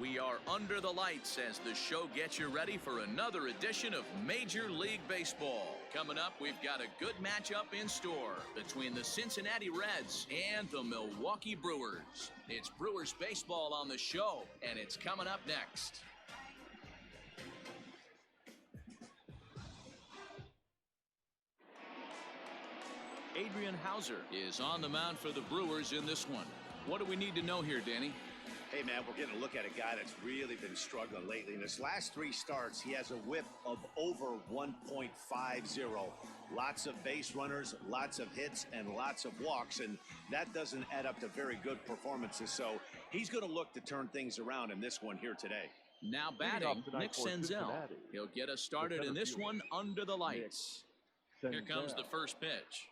We are under the lights as the show gets you ready for another edition of Major League Baseball. Coming up, we've got a good matchup in store between the Cincinnati Reds and the Milwaukee Brewers. It's Brewers baseball on the show, and it's coming up next. Adrian Hauser is on the mound for the Brewers in this one. What do we need to know here, Danny? Hey, man, we're getting a look at a guy that's really been struggling lately. In his last 3 starts, he has a whip of over 1.50. Lots of base runners, lots of hits, and lots of walks, and that doesn't add up to very good performances. So he's going to look to turn things around in this one here today. Now batting, Nick Senzel. He'll get us started in this one under the lights. Here comes the first pitch.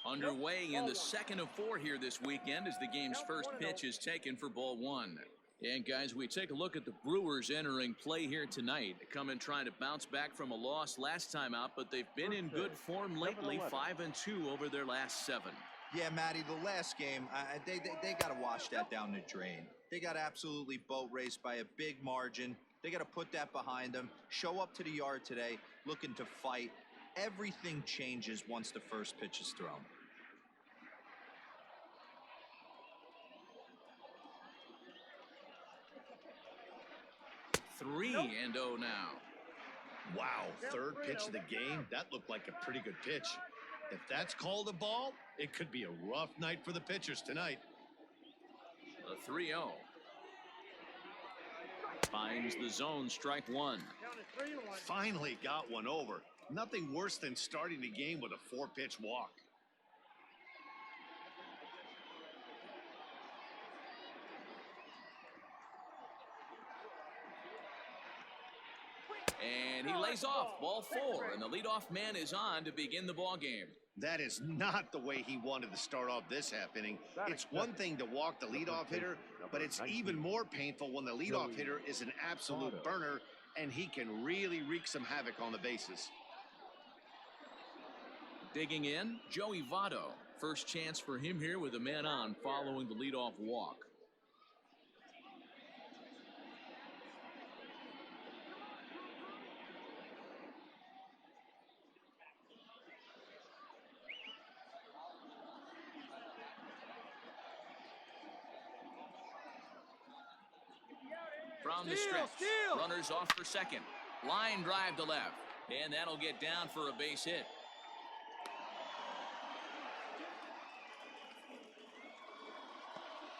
Underway in the second of 4 here this weekend as the game's first pitch is taken for ball 1. And guys, we take a look at the Brewers entering play here tonight. They come in trying to bounce back from a loss last time out, but they've been in good form lately, 5-2 over their last 7. Yeah, Matty, the last game, they got to wash that down the drain. They got absolutely boat raced by a big margin. They got to put that behind them, show up to the yard today, looking to fight. Everything changes once the first pitch is thrown. Three and 0 now. Wow, third pitch of the game. That looked like a pretty good pitch. If that's called a ball, it could be a rough night for the pitchers tonight. A 3-0. Finds the zone, strike 1. Finally got one over. Nothing worse than starting the game with a 4-pitch walk. And he lays off, ball 4, and the leadoff man is on to begin the ball game. That is not the way he wanted to start off this happening. It's one thing to walk the leadoff hitter, but it's even more painful when the leadoff hitter is an absolute burner, and he can really wreak some havoc on the bases. Digging in, Joey Votto. First chance for him here with a man on following the leadoff walk. From the stretch, runners off for second. Line drive to left, and that'll get down for a base hit.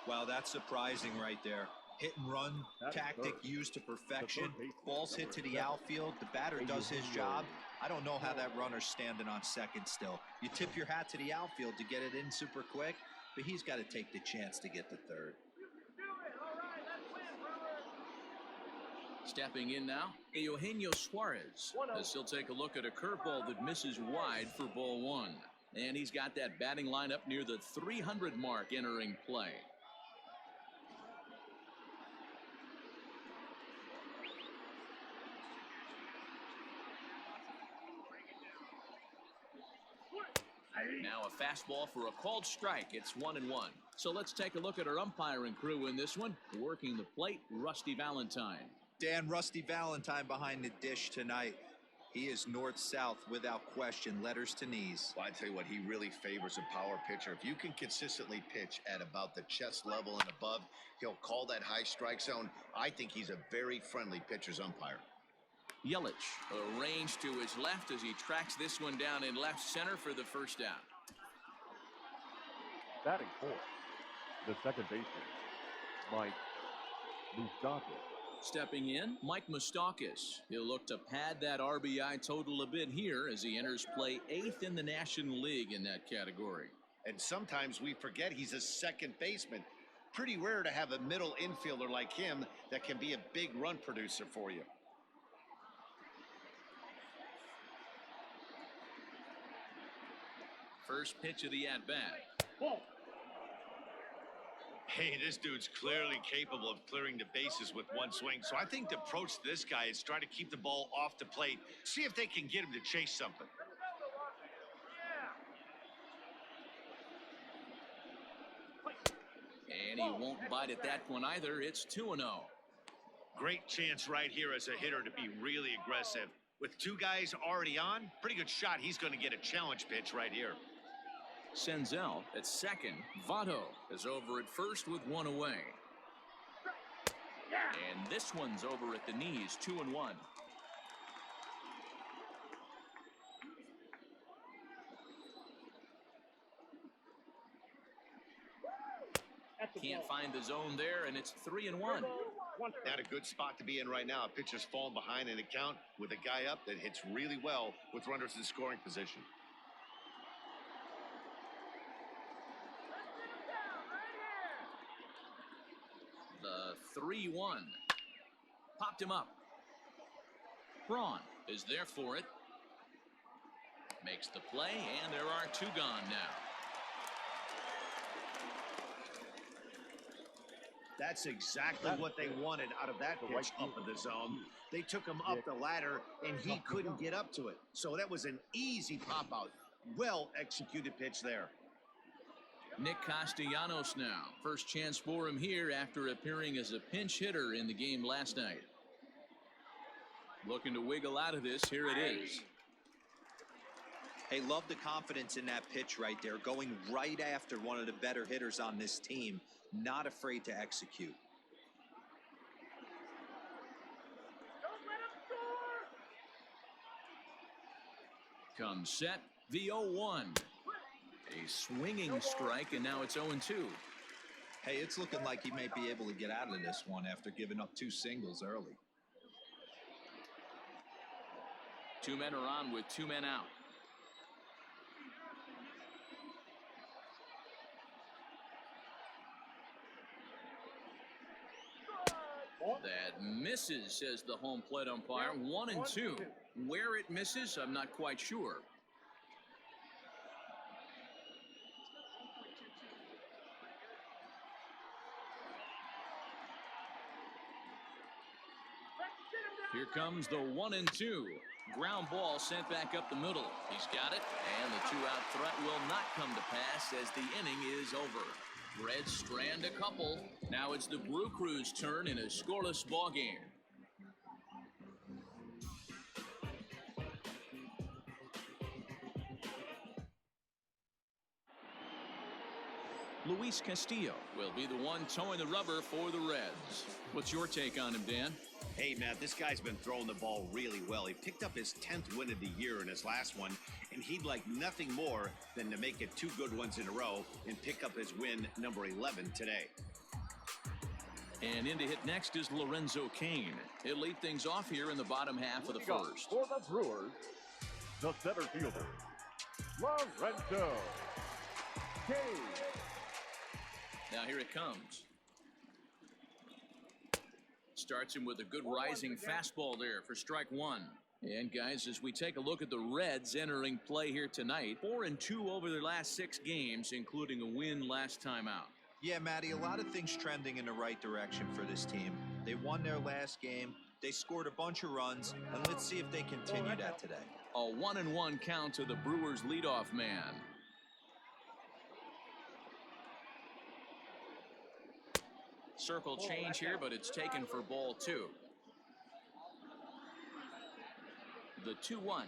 Wow, that's surprising right there. Hit and run tactic used to perfection. Balls hit to the outfield. The batter does his job. I don't know how that runner's standing on second still. You tip your hat to the outfield to get it in super quick, but he's got to take the chance to get to third. Stepping in now, Eugenio Suarez, as he'll take a look at a curveball that misses wide for ball 1. And he's got that batting lineup near the 300 mark entering play. Now a fastball for a called strike. It's 1-1. So let's take a look at our umpiring crew in this one. Working the plate, Rusty Valentine. Dan, Rusty Valentine behind the dish tonight. He is north-south without question, letters to knees. Well, I tell you what, he really favors a power pitcher. If you can consistently pitch at about the chest level and above, he'll call that high strike zone. I think he's a very friendly pitcher's umpire. Yelich arranged to his left as he tracks this one down in left center for the first down. Batting fourth, the second baseman, Mike Moustakas. Stepping in, Mike Moustakas. He'll look to pad that RBI total a bit here as he enters play 8th in the National League in that category. And sometimes we forget he's a second baseman. Pretty rare to have a middle infielder like him that can be a big run producer for you. First pitch of the at-bat. Hey, this dude's clearly capable of clearing the bases with one swing. So I think the approach to this guy is try to keep the ball off the plate. See if they can get him to chase something. And he won't bite at that one either. It's 2-0. Great chance right here as a hitter to be really aggressive. With two guys already on, pretty good shot. He's going to get a challenge pitch right here. Senzel at second. Votto is over at first with one away. And this one's over at the knees, 2-1. Can't find the zone there, and it's 3-1. Not a good spot to be in right now. A pitcher's falling behind in the count with a guy up that hits really well with runners in scoring position. The 3-1. Popped him up. Braun is there for it. Makes the play, and there are two gone now. That's exactly what they wanted out of that pitch up in the zone. They took him up the ladder, and he couldn't get up to it. So that was an easy pop-out. Well-executed pitch there. Nick Castellanos now. First chance for him here after appearing as a pinch hitter in the game last night. Looking to wiggle out of this. Here it is. Hey, love the confidence in that pitch right there. Going right after one of the better hitters on this team. Not afraid to execute. Comes set. The 0-1. A swinging strike, and now it's 0-2. Hey, it's looking like he may be able to get out of this one after giving up two singles early. Two men are on with two men out. That misses, says the home plate umpire. 1-2. Where it misses, I'm not quite sure. Here comes the 1-2. Ground ball sent back up the middle. He's got it, and the two-out threat will not come to pass as the inning is over. Reds strand a couple. Now it's the Brew Crew's turn in a scoreless ball game. Luis Castillo will be the one towing the rubber for the Reds. What's your take on him, Dan? Hey, Matt, this guy's been throwing the ball really well. He picked up his 10th win of the year in his last one, and he'd like nothing more than to make it two good ones in a row and pick up his win number 11 today. And in to hit next is Lorenzo Cain. He'll lead things off here in the bottom half of the first. For the Brewers, the center fielder, Lorenzo Cain. Now here it comes. Starts him with a good rising fastball there for strike one. And guys, as we take a look at the Reds entering play here tonight, 4-2 over their last 6 games, including a win last time out. Yeah, Matty, a lot of things trending in the right direction for this team. They won their last game. They scored a bunch of runs, and let's see if they continue that today. A 1-1 count to the Brewers leadoff man. Circle change here, but it's taken for ball 2. The 2-1.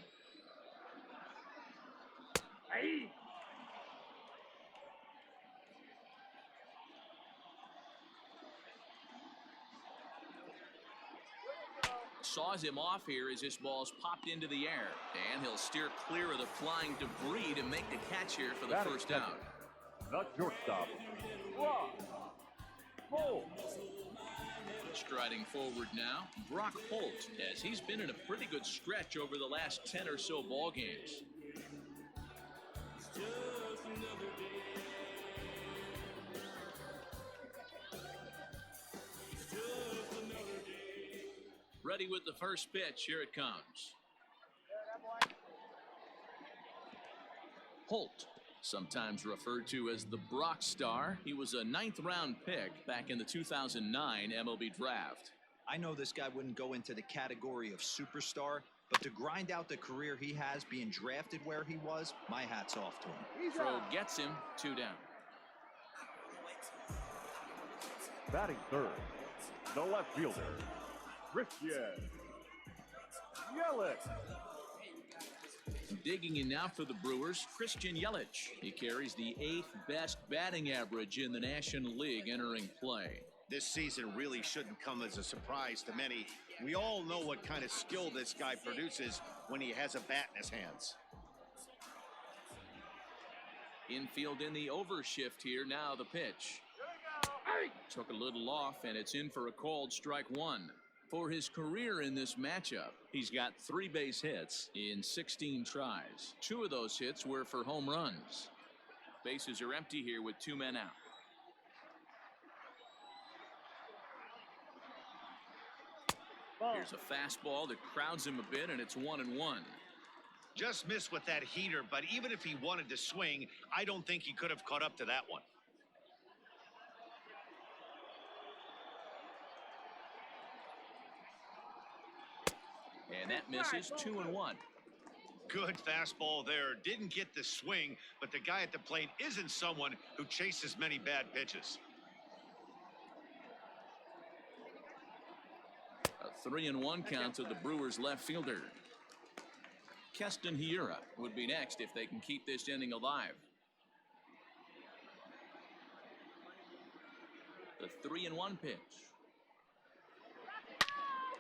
Saws him off here as this ball's popped into the air. And he'll steer clear of the flying debris to make the catch here for the first out. The shortstop, Holt. Striding forward now, Brock Holt, as he's been in a pretty good stretch over the last 10 or so ball games. Ready with the first pitch. Here it comes. Holt, sometimes referred to as the Brock Star. He was a 9th-round pick back in the 2009 MLB Draft. I know this guy wouldn't go into the category of superstar, but to grind out the career he has being drafted where he was, my hat's off to him. Throw gets him, 2 down. Batting third, the left fielder, Christian Yelich. Digging in now for the Brewers, Christian Yelich. He carries the 8th best batting average in the National League entering play. This season really shouldn't come as a surprise to many. We all know what kind of skill this guy produces when he has a bat in his hands. Infield in the overshift here. Now the pitch. Took a little off, and it's in for a called strike one. For his career in this matchup, he's got 3 base hits in 16 tries. 2 of those hits were for home runs. Bases are empty here with 2 men out. Here's a fastball that crowds him a bit, and it's 1-1. Just missed with that heater, but even if he wanted to swing, I don't think he could have caught up to that one. And that misses. 2-1. Good fastball there. Didn't get the swing, but the guy at the plate isn't someone who chases many bad pitches. A 3-1 count to the Brewers left fielder. Keston Hiura would be next if they can keep this inning alive. The 3-1 pitch.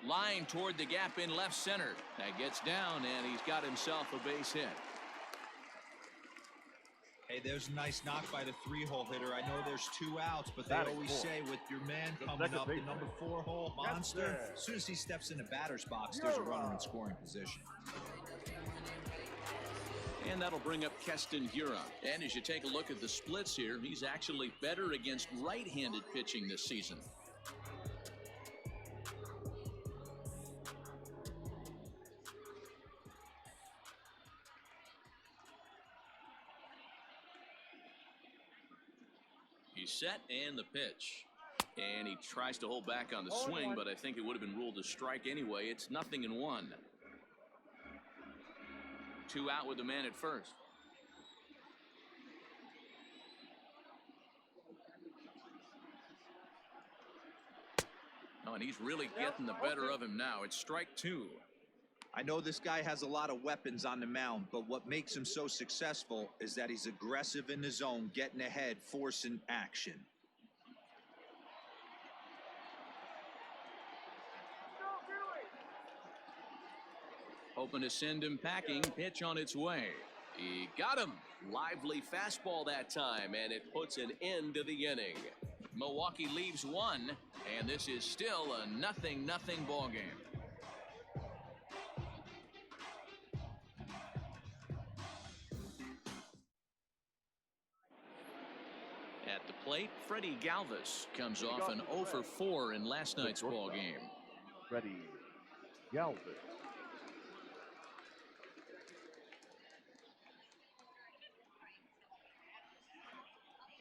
Line toward the gap in left center. That gets down, and he's got himself a base hit. Hey, there's a nice knock by the 3-hole hitter. I know there's 2 outs, but they always say with your man coming up, the number 4-hole monster, as soon as he steps in the batter's box, there's a runner in scoring position. And that'll bring up Keston Hiura. And as you take a look at the splits here, he's actually better against right-handed pitching this season. He's set, and the pitch. And he tries to hold back on the swing, but I think it would have been ruled a strike anyway. It's 0-1. 2 out with the man at first. Oh, and he's really getting the better of him now. It's strike 2. I know this guy has a lot of weapons on the mound, but what makes him so successful is that he's aggressive in the zone, getting ahead, forcing action. Hoping to send him packing. Pitch on its way. He got him. Lively fastball that time, and it puts an end to the inning. Milwaukee leaves 1, and this is still a 0-0 ball game. At the plate, Freddie Galvis comes off an 0 for 4 in last night's ball game. Freddie Galvis.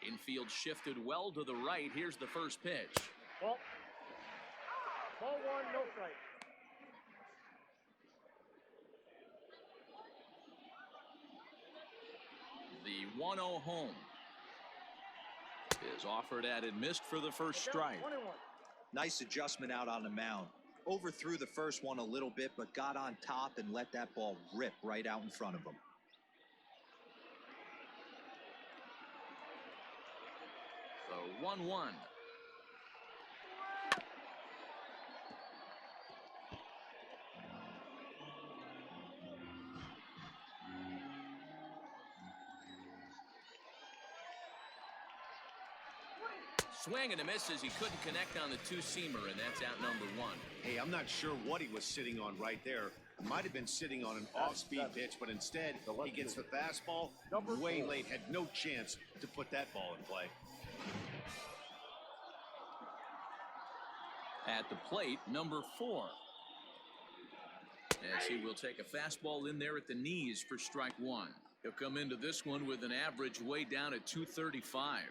Infield shifted well to the right. Here's the first pitch. Ball 1, no strike. The 1-0 home is offered at and missed for the first strike. Nice adjustment out on the mound. Overthrew the first one a little bit, but got on top and let that ball rip right out in front of him. So 1-1. Swing and a miss as he couldn't connect on the 2-seamer, and that's out number 1. Hey, I'm not sure what he was sitting on right there. Might have been sitting on an off-speed pitch, but instead he gets the fastball way late. Had no chance to put that ball in play. At the plate, number 4. As he will take a fastball in there at the knees for strike 1. He'll come into this one with an average way down at 235.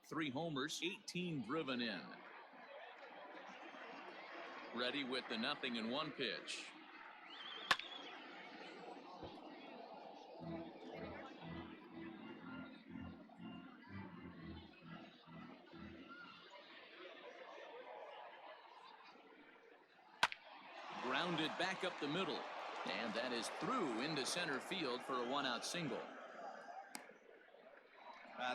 3 homers, 18 driven in. Ready with the 0-1 pitch. grounded back up the middle. And that is through into center field for a 1-out single.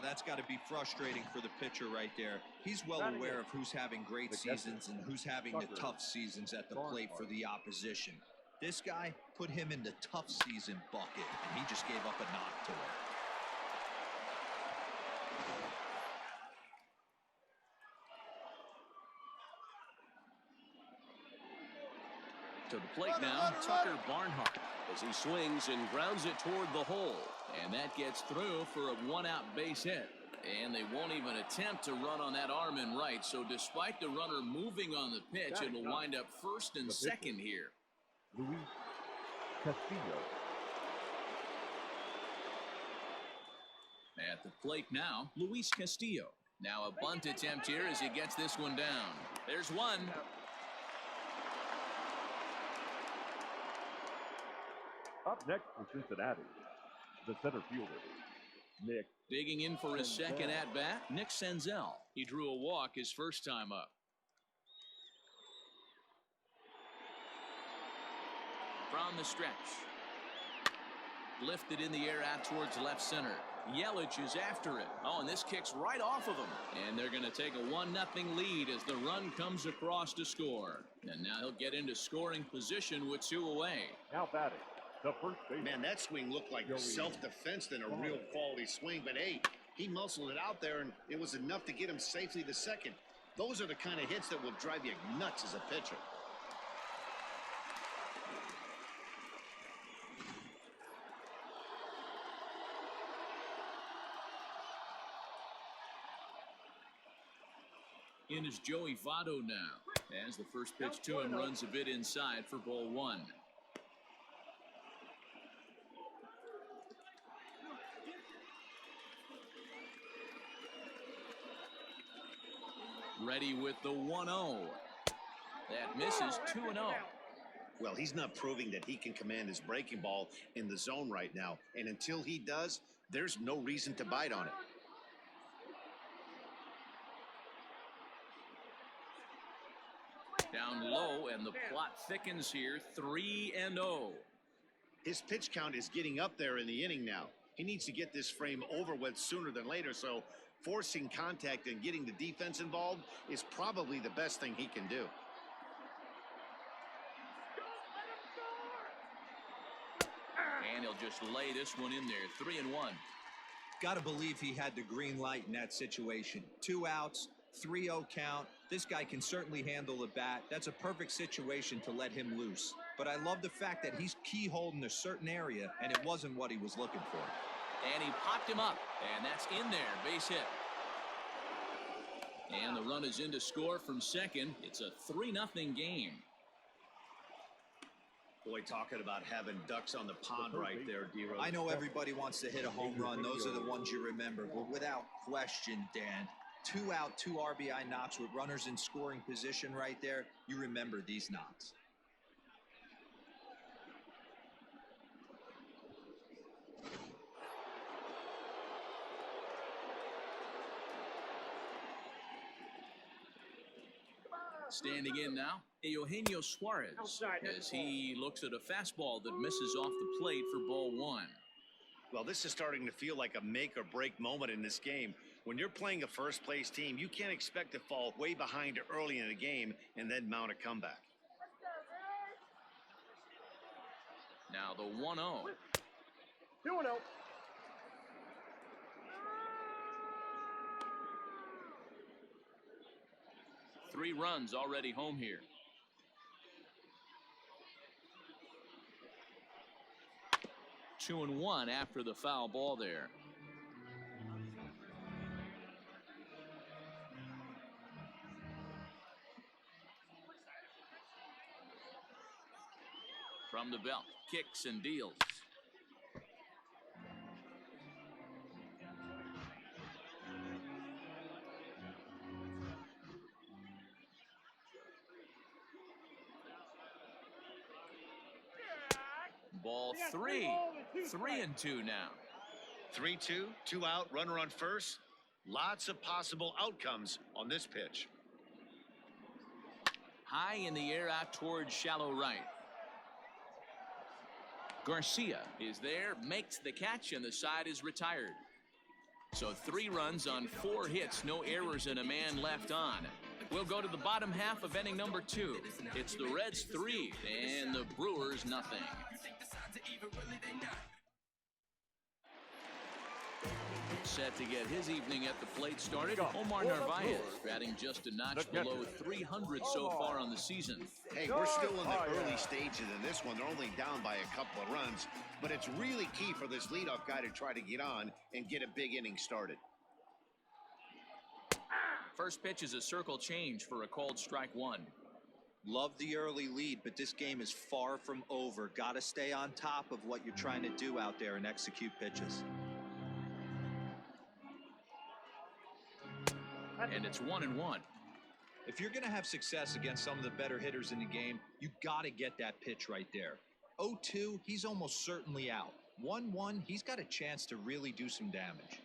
That's got to be frustrating for the pitcher right there. He's well aware of who's having great seasons and who's having the tough seasons at the plate for the opposition. This guy put him in the tough season bucket, and he just gave up a knock to him. To the plate now, Tucker Barnhart, as he swings and grounds it toward the hole. And that gets through for a 1-out base hit. And they won't even attempt to run on that arm in right. So despite the runner moving on the pitch, it'll wind up first and second here. Luis Castillo. At the plate now, Luis Castillo. Now a bunt attempt here as he gets this one down. There's one. Up next for Cincinnati, the center fielder, Nick. Digging in for his second at-bat, Nick Senzel. He drew a walk his first time up. From the stretch. Lifted in the air out towards left center. Yelich is after it. Oh, and this kicks right off of him. And they're going to take a 1-0 lead as the run comes across to score. And now he'll get into scoring position with 2 away. Now batting. Man, that swing looked like self-defense than a real quality swing. But, hey, he muscled it out there, and it was enough to get him safely to second. Those are the kind of hits that will drive you nuts as a pitcher. In is Joey Votto now. As the first pitch to him runs a bit inside for ball 1. Ready with the 1-0. That misses 2-0. Well, he's not proving that he can command his breaking ball in the zone right now. And until he does, there's no reason to bite on it. Down low, and the plot thickens here. 3-0. His pitch count is getting up there in the inning now. He needs to get this frame over with sooner than later, so forcing contact and getting the defense involved is probably the best thing he can do. And he'll just lay this one in there. 3-1. Got to believe he had the green light in that situation. 2 outs, 3-0 count. This guy can certainly handle the bat. That's a perfect situation to let him loose. But I love the fact that he's keyholed in a certain area, and it wasn't what he was looking for. And he popped him up, and that's in there. Base hit. And the run is in to score from second. It's a 3-0 game. Boy, talking about having ducks on the pond right there, D-Rose. I know everybody wants to hit a home run. Those are the ones you remember. But without question, Dan, 2 out, 2 RBI knocks with runners in scoring position right there. You remember these knocks. Standing in now, Eugenio Suarez, as he looks at a fastball that misses off the plate for ball 1. Well, this is starting to feel like a make-or-break moment in this game. When you're playing a first-place team, you can't expect to fall way behind early in the game and then mount a comeback. Now the 1-0. 2-0. 3 runs already home here. Two and one after the foul ball there. From the belt, kicks and deals. Ball 3. 3-2 now. 3-2, 2 out, runner on first. Lots of possible outcomes on this pitch. High in the air out towards shallow right. Garcia is there, makes the catch, and the side is retired. So 3 runs on 4 hits, no errors, and a man left on. We'll go to the bottom half of inning number 2. It's the Reds 3 and the Brewers nothing. Set to get his evening at the plate started, Omar Narvaez, batting just a notch below 300 so far on the season. Hey, we're still in the early stages in this one. They're only down by a couple of runs, but it's really key for this leadoff guy to try to get on and get a big inning started. First pitch is a circle change for a called strike 1. Love the early lead, but this game is far from over. Got to stay on top of what you're trying to do out there and execute pitches. And it's 1-1. If you're going to have success against some of the better hitters in the game, you got to get that pitch right there. 0-2, he's almost certainly out. 1-1, he's got a chance to really do some damage.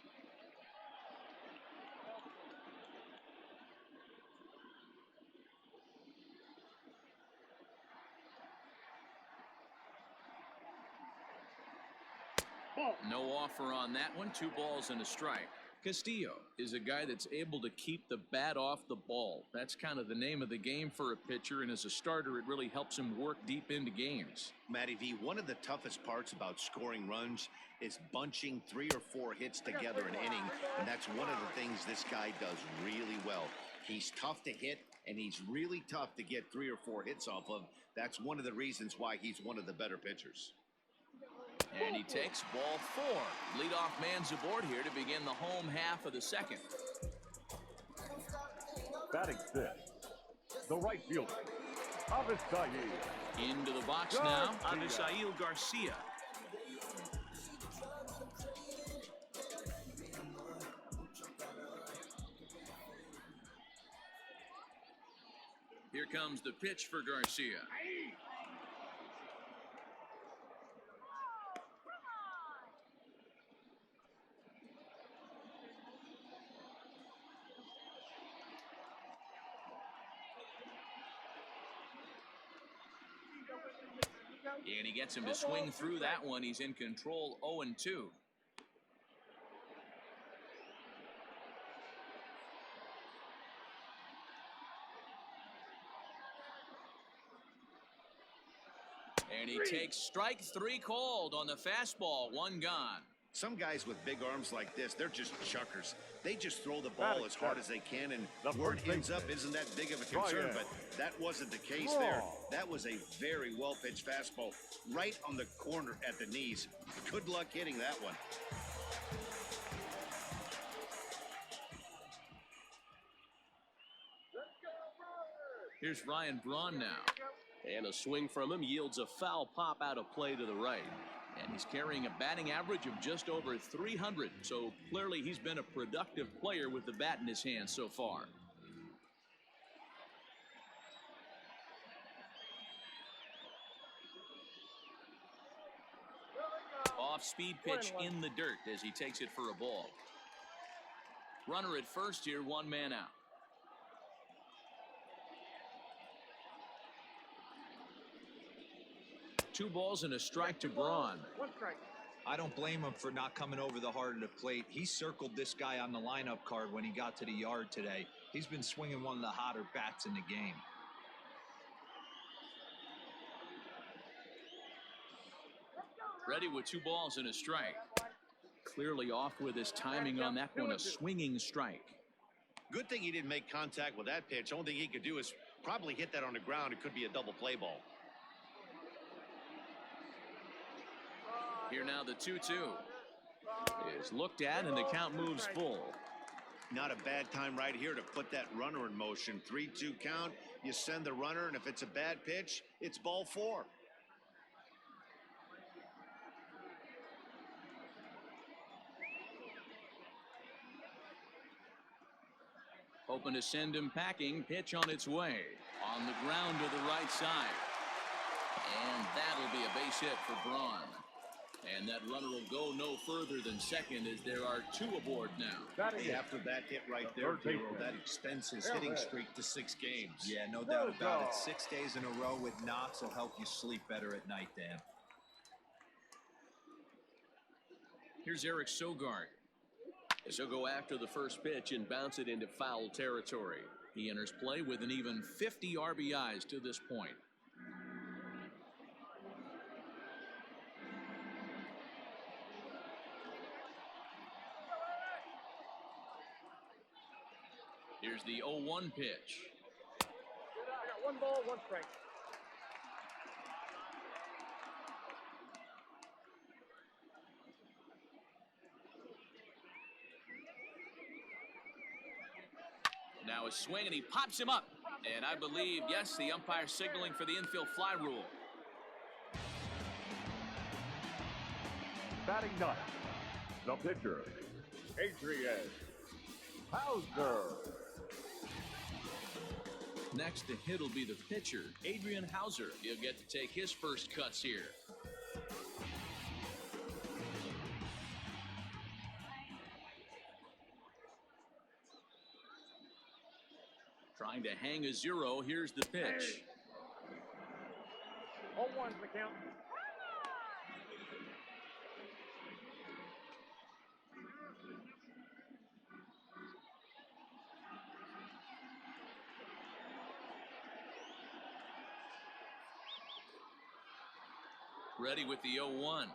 No offer on that one. 2 balls and a strike. Castillo is a guy that's able to keep the bat off the ball. That's kind of the name of the game for a pitcher, and as a starter, it really helps him work deep into games. Matty V, one of the toughest parts about scoring runs is bunching 3 or 4 hits together an inning, and that's one of the things this guy does really well. He's tough to hit, and he's really tough to get 3 or 4 hits off of. That's one of the reasons why he's one of the better pitchers. And he takes ball 4. Leadoff man's aboard here to begin the home half of the second. Batting 6th, the right fielder, Avisail. Into the box now, Avisail Garcia. Here comes the pitch for Garcia. And he gets him to swing through that one. He's in control, 0-2. And he takes strike 3 called on the fastball. 1 gone. Some guys with big arms like this, they're just chuckers. They just throw the ball as hard as they can, and where it ends up isn't that big of a concern, but that wasn't the case there. That was a very well-pitched fastball right on the corner at the knees. Good luck hitting that one. Here's Ryan Braun now. And a swing from him yields a foul pop out of play to the right. And he's carrying a batting average of just over 300. So clearly he's been a productive player with the bat in his hand so far. Off-speed pitch in the dirt as he takes it for a ball. Runner at first here, 1 man out. Two balls and a strike to Braun. 1 strike. I don't blame him for not coming over the heart of the plate. He circled this guy on the lineup card when he got to the yard today. He's been swinging one of the hotter bats in the game. Ready with 2 balls and a strike. Clearly off with his timing on that one, a swinging strike. Good thing he didn't make contact with that pitch. Only thing he could do is probably hit that on the ground. It could be a double play ball. Here now the 2-2 is looked at and the count moves full. Not a bad time right here to put that runner in motion. 3-2 count. You send the runner, and if it's a bad pitch, it's ball 4. Hoping to send him packing. Pitch on its way. On the ground to the right side. And that'll be a base hit for Braun. And that runner will go no further than second as there are 2 aboard now. After that hit right there, that extends his hitting streak to 6 games. Yeah, no doubt about it. 6 days in a row with knocks will help you sleep better at night, Dan. Here's Eric Sogard. As he'll go after the first pitch and bounce it into foul territory. He enters play with an even 50 RBIs to this point. Here's the 0-1 pitch. I got 1 ball, 1 strike. Now a swing, and he pops him up. And I believe, yes, the umpire signaling for the infield fly rule. Batting ninth, the pitcher, Adrian Hauser. Next to hit will be the pitcher, Adrian Hauser. He'll get to take his first cuts here. Trying to hang a 0. Here's the pitch. 0-1's the count. Ready with the 0-1.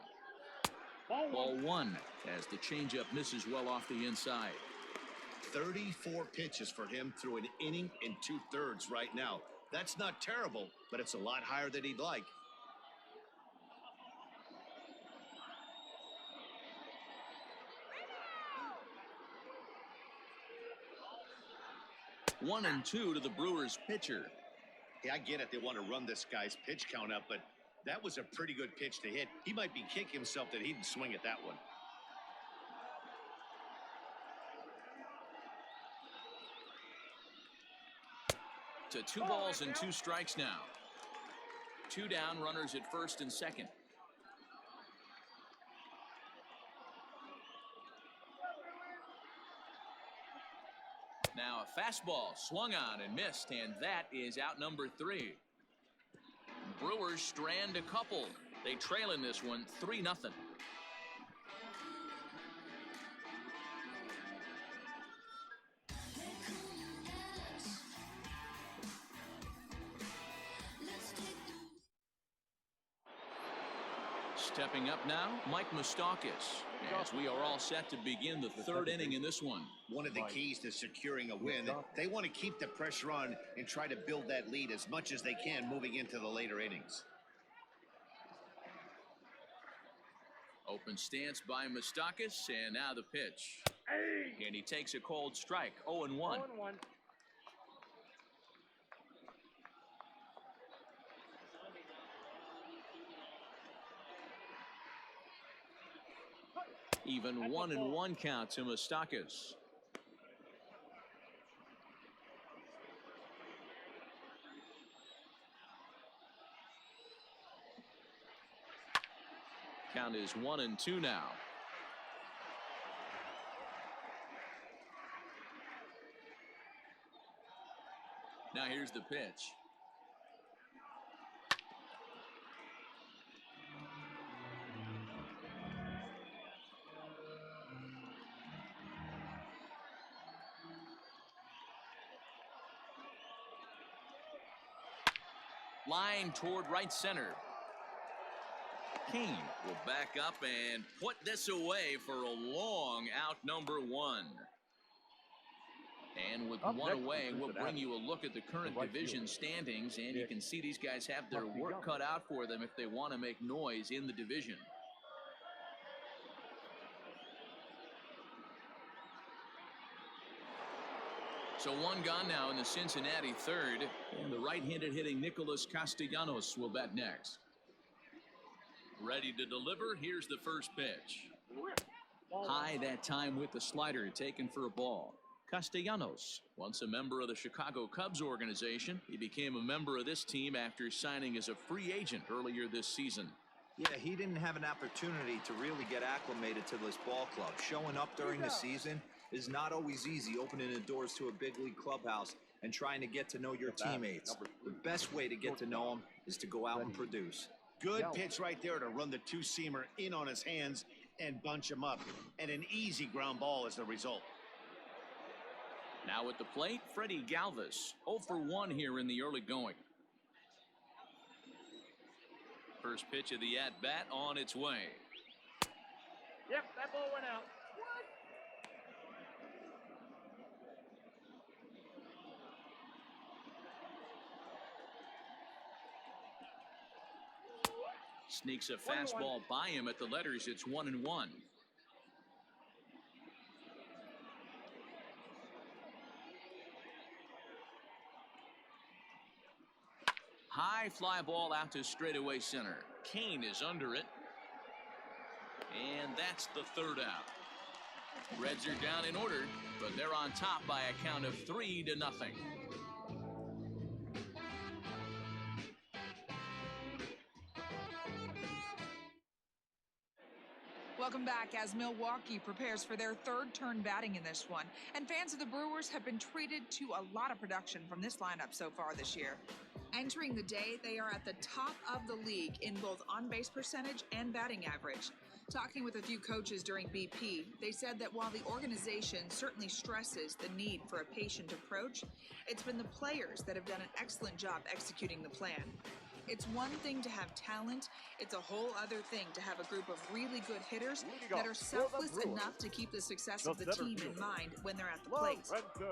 Ball 1 as the changeup misses well off the inside. 34 pitches for him through an inning and 2/3 right now. That's not terrible, but it's a lot higher than he'd like. One and 2 to the Brewers pitcher. Yeah, I get it. They want to run this guy's pitch count up, but that was a pretty good pitch to hit. He might be kicking himself that he didn't swing at that one. To 2 balls and 2 strikes now. 2 down, runners at first and second. Now a fastball swung on and missed, and that is out number 3. Brewers strand a couple. They trail in this one 3-0. Stepping up now, Mike Moustakas, as we are all set to begin the 3rd inning in this one. One of the keys to securing a win, they want to keep the pressure on and try to build that lead as much as they can moving into the later innings. Open stance by Moustakas, and now the pitch. And he takes a cold strike, 0-1. 0-1. Even 1-1 count to Moustakas. Count is 1-2 now. Now here's the pitch. Line toward right center. Kane will back up and put this away for a long out, number 1. And with one away, we'll bring you a look at the current division standings, and you can see these guys have their work cut out for them if they want to make noise in the division. So 1 gone now in the Cincinnati 3rd, and the right-handed hitting Nicholas Castellanos will bat next. Ready to deliver. Here's the first pitch. High that time with the slider, taken for a ball. Castellanos, once a member of the Chicago Cubs organization, he became a member of this team after signing as a free agent earlier this season. Yeah, he didn't have an opportunity to really get acclimated to this ball club. Showing up during the season is not always easy, opening the doors to a big league clubhouse and trying to get to know your teammates. The best way to get to know them is to go out and produce. Good pitch right there to run the 2-seamer in on his hands and bunch him up, and an easy ground ball is the result. Now at the plate, Freddie Galvis, 0 for 1 here in the early going. First pitch of the at-bat on its way. Yep, that ball went out. Sneaks a fastball by him at the letters. It's 1-1. High fly ball out to straightaway center. Kane is under it. And that's the third out. Reds are down in order, but they're on top by a count of 3-0. Welcome back as Milwaukee prepares for their third turn batting in this one. And fans of the Brewers have been treated to a lot of production from this lineup so far this year. Entering the day, they are at the top of the league in both on-base percentage and batting average. Talking with a few coaches during BP, they said that while the organization certainly stresses the need for a patient approach, it's been the players that have done an excellent job executing the plan. It's one thing to have talent, it's a whole other thing to have a group of really good hitters that are selfless enough to keep the success of the team in mind when they're at the plate.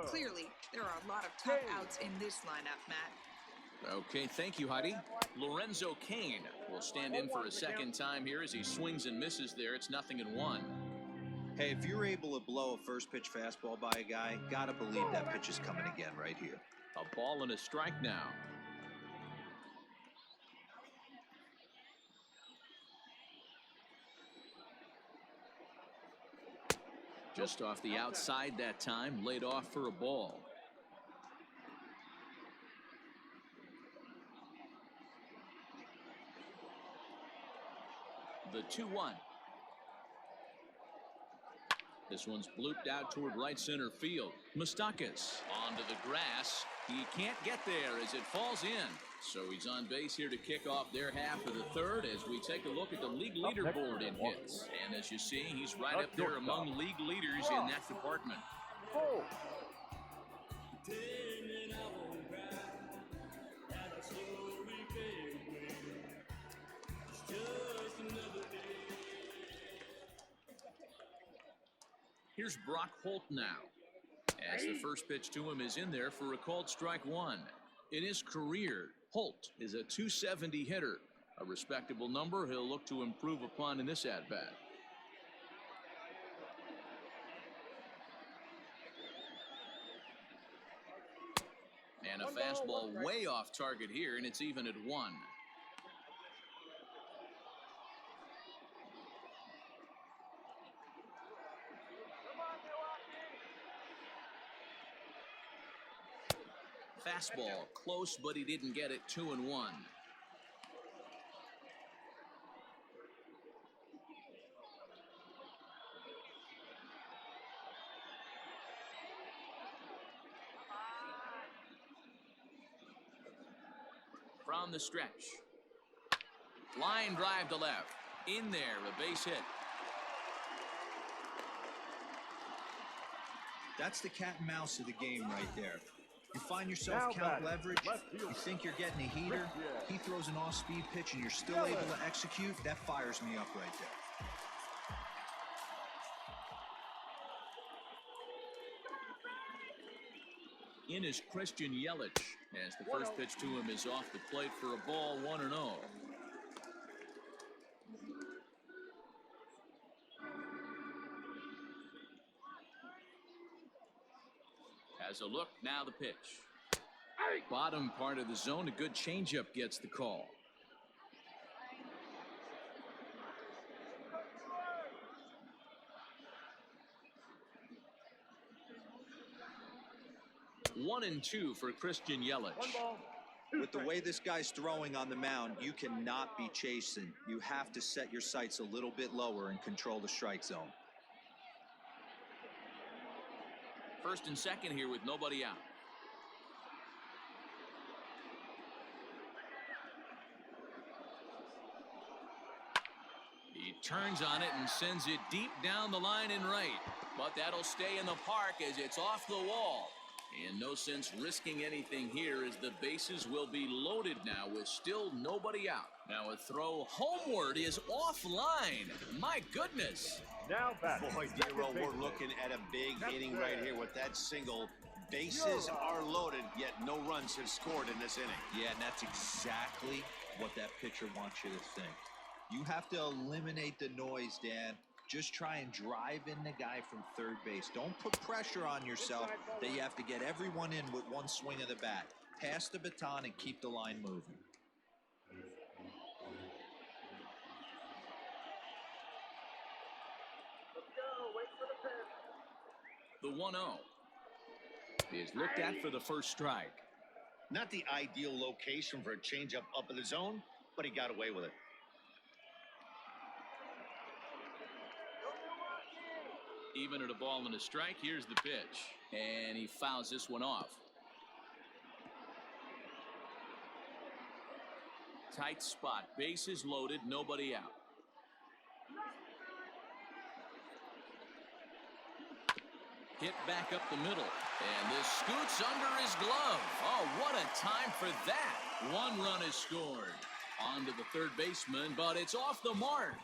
Clearly, there are a lot of tough outs in this lineup, Matt. Okay, thank you, Heidi. Lorenzo Kane will stand in for a second time here as he swings and misses there. It's 0-1. Hey, if you're able to blow a first pitch fastball by a guy, gotta believe that pitch is coming again right here. A ball and a strike now. Just off the outside that time, laid off for a ball. The 2-1. This one's blooped out toward right center field. Moustakas onto the grass. He can't get there as it falls in. So he's on base here to kick off their half of the third as we take a look at the league leaderboard in hits. And as you see, he's right up there among league leaders in that department. Here's Brock Holt now, as the first pitch to him is in there for a called strike one. In his career, Holt is a .270 hitter, a respectable number he'll look to improve upon in this at-bat. And a fastball way off target here, and it's even at 1. Fastball close, but he didn't get it. 2-1. From the stretch. Line drive to left. In there, a base hit. That's the cat and mouse of the game right there. You find yourself count leverage, you think you're getting a heater, he throws an off-speed pitch and you're still able to execute, that fires me up right there. In is Christian Yelich, as the first pitch to him is off the plate for a ball, 1-0. Has a look, now the pitch. Bottom part of the zone, a good changeup gets the call. One and two for Christian Yelich. With the way this guy's throwing on the mound, you cannot be chasing. You have to set your sights a little bit lower and control the strike zone. First and second here with nobody out. He turns on it and sends it deep down the line and right. But that'll stay in the park as it's off the wall. And no sense risking anything here as the bases will be loaded now with still nobody out. Now a throw homeward is offline. My goodness. Now back. Boy, Dero, we're looking at a big inning right here with that single. Bases are loaded, yet no runs have scored in this inning. Yeah, and that's exactly what that pitcher wants you to think. You have to eliminate the noise, Dan. Just try and drive in the guy from third base. Don't put pressure on yourself that you have to get everyone in with one swing of the bat. Pass the baton and keep the line moving. The 1-0 is looked at for the first strike. Not the ideal location for a changeup up in the zone, but he got away with it. Even at a ball and a strike, here's the pitch. And he fouls this one off. Tight spot, bases loaded, nobody out. Hit back up the middle. And this scoots under his glove. Oh, what a time for that. One run is scored. On to the third baseman, but it's off the mark.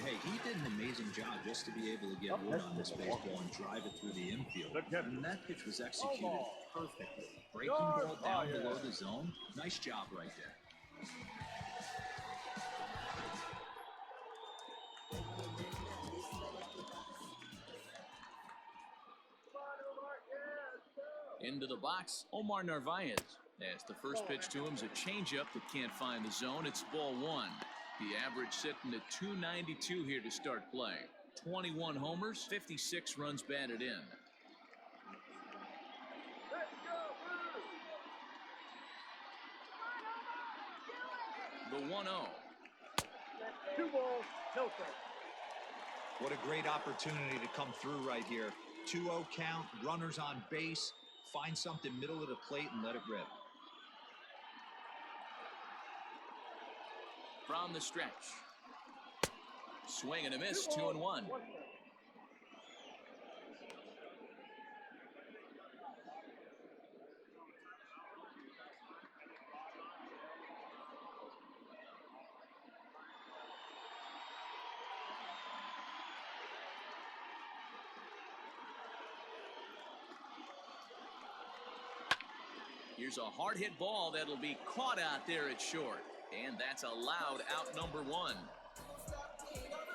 Hey, he did an amazing job just to be able to get wood on this baseball and drive it through the infield. And that pitch was executed perfectly. Breaking ball down below the zone. Nice job right there. Into the box, Omar Narvaez. As the first pitch to him is a changeup that can't find the zone. It's ball one. The average sitting at 292 here to start play. 21 homers, 56 runs batted in. The 1-0. 2 balls, no strikes. What a great opportunity to come through right here. 2-0 count, runners on base. Find something middle of the plate and let it rip. From the stretch. Swing and a miss, 2-1. Here's a hard hit ball that'll be caught out there at short. And that's allowed out number one.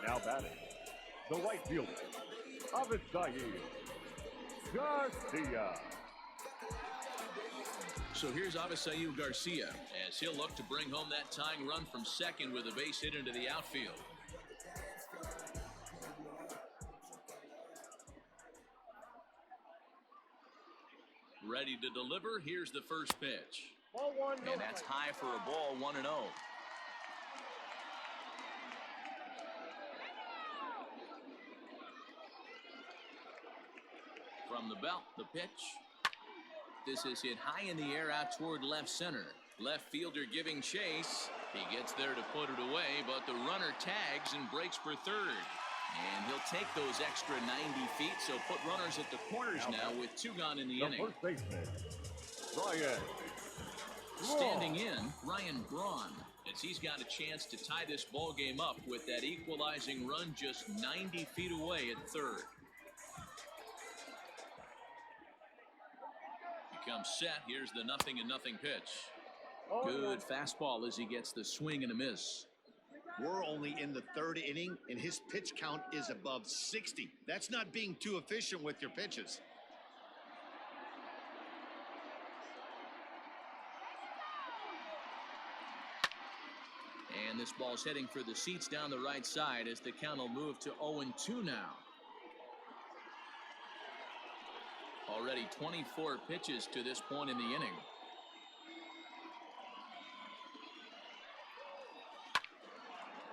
Now batting, the right fielder, Avisail Garcia. So here's Avisail Garcia as he'll look to bring home that tying run from second with a base hit into the outfield. Ready to deliver. Here's the first pitch. Ball one, no And that's high for a ball, 1-0. From the belt, the pitch. This is hit high in the air out toward left center. Left fielder giving chase. He gets there to put it away, but the runner tags and breaks for third. And he'll take those extra 90 feet, so put runners at the corners now with 2 gone in the inning. First baseman, Ryan. Standing in, Ryan Braun, as he's got a chance to tie this ball game up with that equalizing run just 90 feet away at third. He comes set. Here's the 0-0 pitch. Good fastball as he gets the swing and a miss. We're only in the third inning, and his pitch count is above 60. That's not being too efficient with your pitches. And this ball's heading for the seats down the right side as the count will move to 0-2 now. Already 24 pitches to this point in the inning.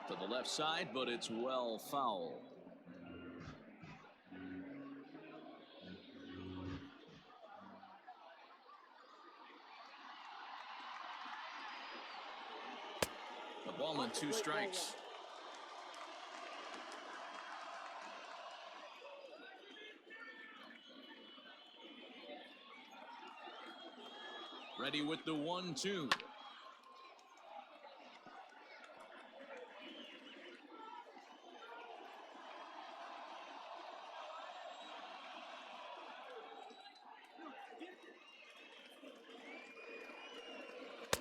To the left side, but it's well foul. A ball and 2 strikes. Ready with the 1-2.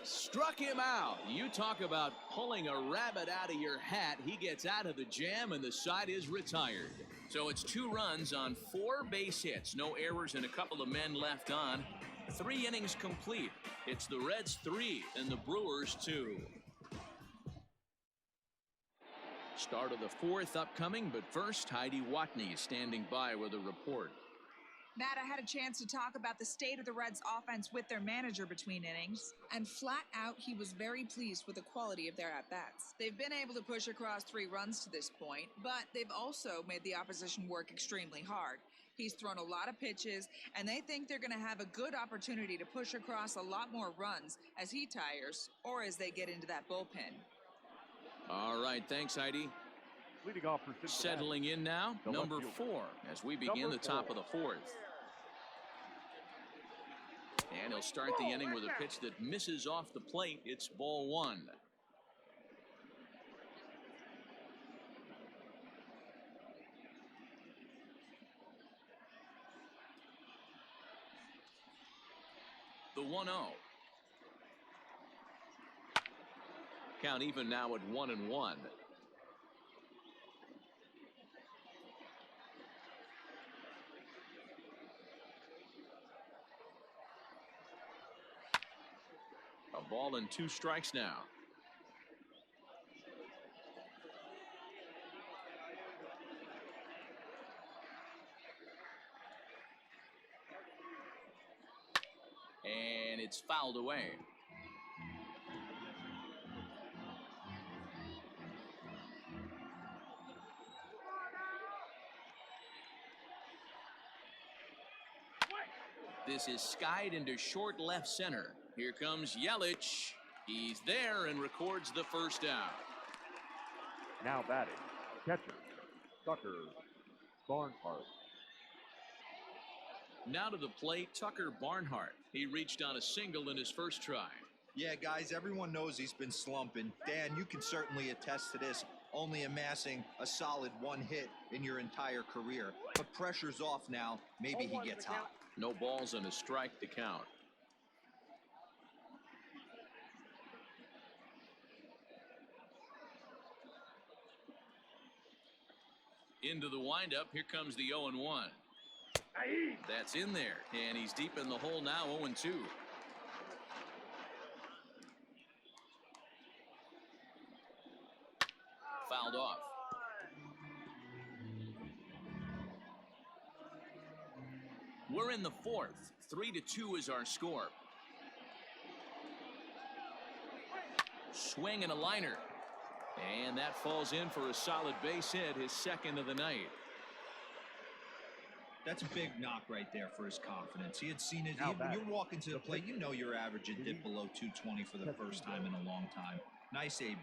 Struck him out. You talk about pulling a rabbit out of your hat. He gets out of the jam, and the side is retired. So it's 2 runs on 4 base hits. No errors and a couple of men left on. 3 innings complete. It's the Reds 3 and the Brewers 2. Start of the 4th upcoming, but first, Heidi Watney standing by with a report. Matt, I had a chance to talk about the state of the Reds offense with their manager between innings, and flat out, he was very pleased with the quality of their at-bats. They've been able to push across 3 runs to this point, but they've also made the opposition work extremely hard. He's thrown a lot of pitches, and they think they're going to have a good opportunity to push across a lot more runs as he tires or as they get into that bullpen. All right, thanks, Heidi. Leading off for Cincinnati. Settling in now, number 4, as we begin the top of the 4th. And he'll start the inning with a pitch that misses off the plate. It's ball 1. The 1-0. Count even now at 1-1. A ball and 2 strikes now. And it's fouled away. This is skied into short left center. Here comes Yelich. He's there and records the first out. Now batting, catcher, Tucker Barnhart. Now to the plate, Tucker Barnhart. He reached on a single in his first try. Yeah, guys, everyone knows he's been slumping. Dan, you can certainly attest to this, only amassing a solid 1 hit in your entire career. But pressure's off now. Maybe he gets hot. No balls and a strike to count. Into the windup. Here comes the 0-1. That's in there, and he's deep in the hole now. 0-2. Fouled off. We're in the 4th. 3-2 is our score. Swing and a liner. And that falls in for a solid base hit, his 2nd of the night. That's a big knock right there for his confidence. He had seen it. You're walking to the plate. You know your average had dipped below 220 for the first time in a long time. Nice AB.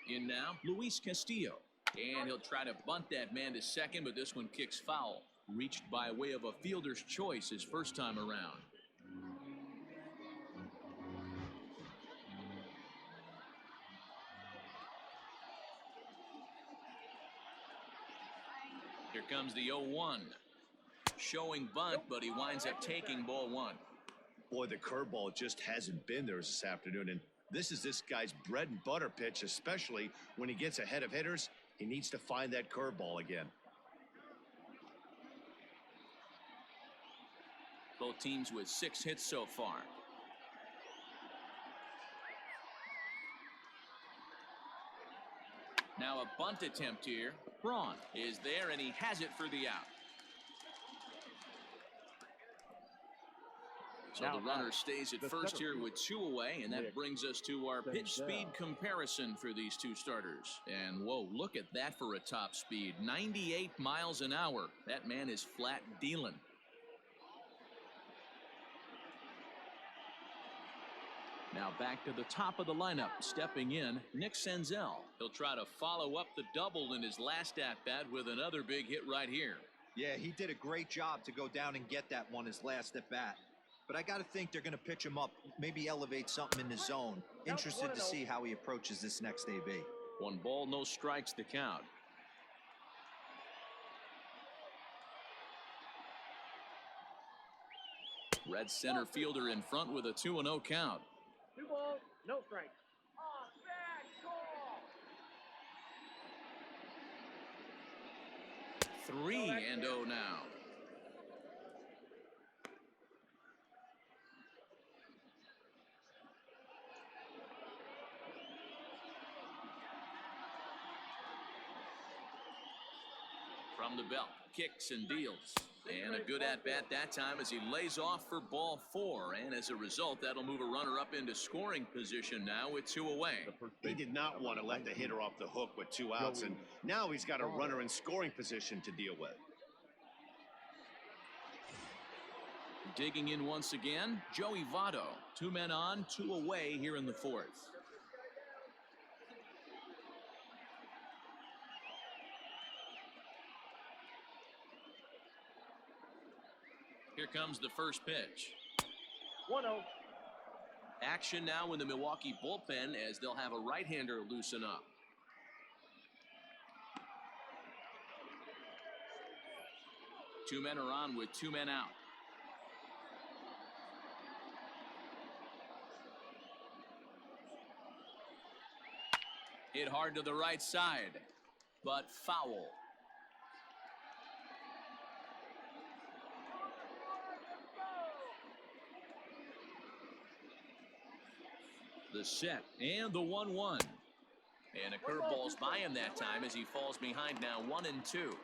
In now, Luis Castillo. And he'll try to bunt that man to second, but this one kicks foul. Reached by way of a fielder's choice his first time around. Here comes the 0-1. Showing bunt, but he winds up taking ball 1. Boy, the curveball just hasn't been there this afternoon, and this is this guy's bread and butter pitch, especially when he gets ahead of hitters. He needs to find that curveball again. Both teams with 6 hits so far. Now a bunt attempt here. Braun is there, and he has it for the out. So the runner stays at first here with 2 away, and that brings us to our pitch speed comparison for these 2 starters. And whoa, look at that for a top speed. 98 miles an hour. That man is flat dealing. Now back to the top of the lineup. Stepping in, Nick Senzel. He'll try to follow up the double in his last at-bat with another big hit right here. Yeah, he did a great job to go down and get that one his last at-bat. But I got to think they're going to pitch him up, maybe elevate something in the zone. Interested to see how he approaches this next AB. 1 ball, no strikes to count. Red center fielder in front with a 2-0 count. 2 balls, no strikes. 3-0 now. From the belt, kicks and deals. And a good at-bat that time as he lays off for ball 4. And as a result, that'll move a runner up into scoring position now with 2 away. He did not want to let the hitter off the hook with 2 outs, and now he's got a runner in scoring position to deal with. Digging in once again, Joey Votto. 2 men on, 2 away here in the 4th. Here comes the first pitch. 1-0. Action now in the Milwaukee bullpen as they'll have a right-hander loosen up. Two men are on with 2 men out. Hit hard to the right side, but foul. The set and the 1-1. And a curveball's by him that time as he falls behind now 1-2.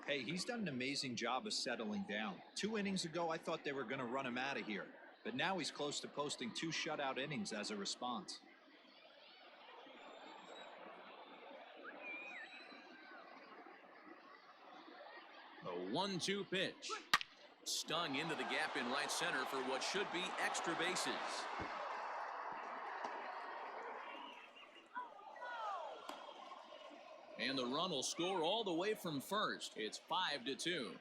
Hey, he's done an amazing job of settling down. 2 innings ago, I thought they were going to run him out of here. But now he's close to posting 2 shutout innings as a response. A 1-2 pitch. Stung into the gap in right center for what should be extra bases. And the run will score all the way from first. It's 5-2.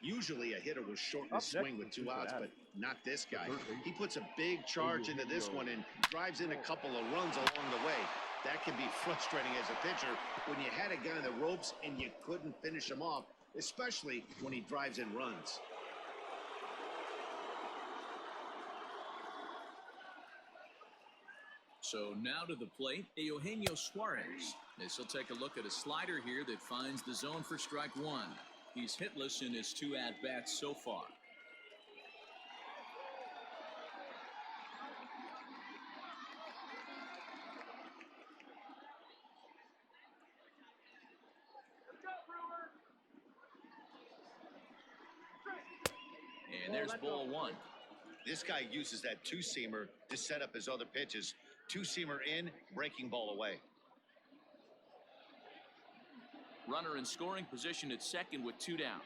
Usually a hitter will shorten the swing with 2 outs, but not this guy. He puts a big charge into this one and drives in a couple of runs along the way. That can be frustrating as a pitcher when you had a guy on the ropes and you couldn't finish him off, especially when he drives in runs. So now to the plate, Eugenio Suarez. This will take a look at a slider here that finds the zone for strike 1. He's hitless in his 2 at-bats so far. And there's ball 1. This guy uses that 2-seamer to set up his other pitches. 2-seamer in, breaking ball away. Runner in scoring position at second with 2 down.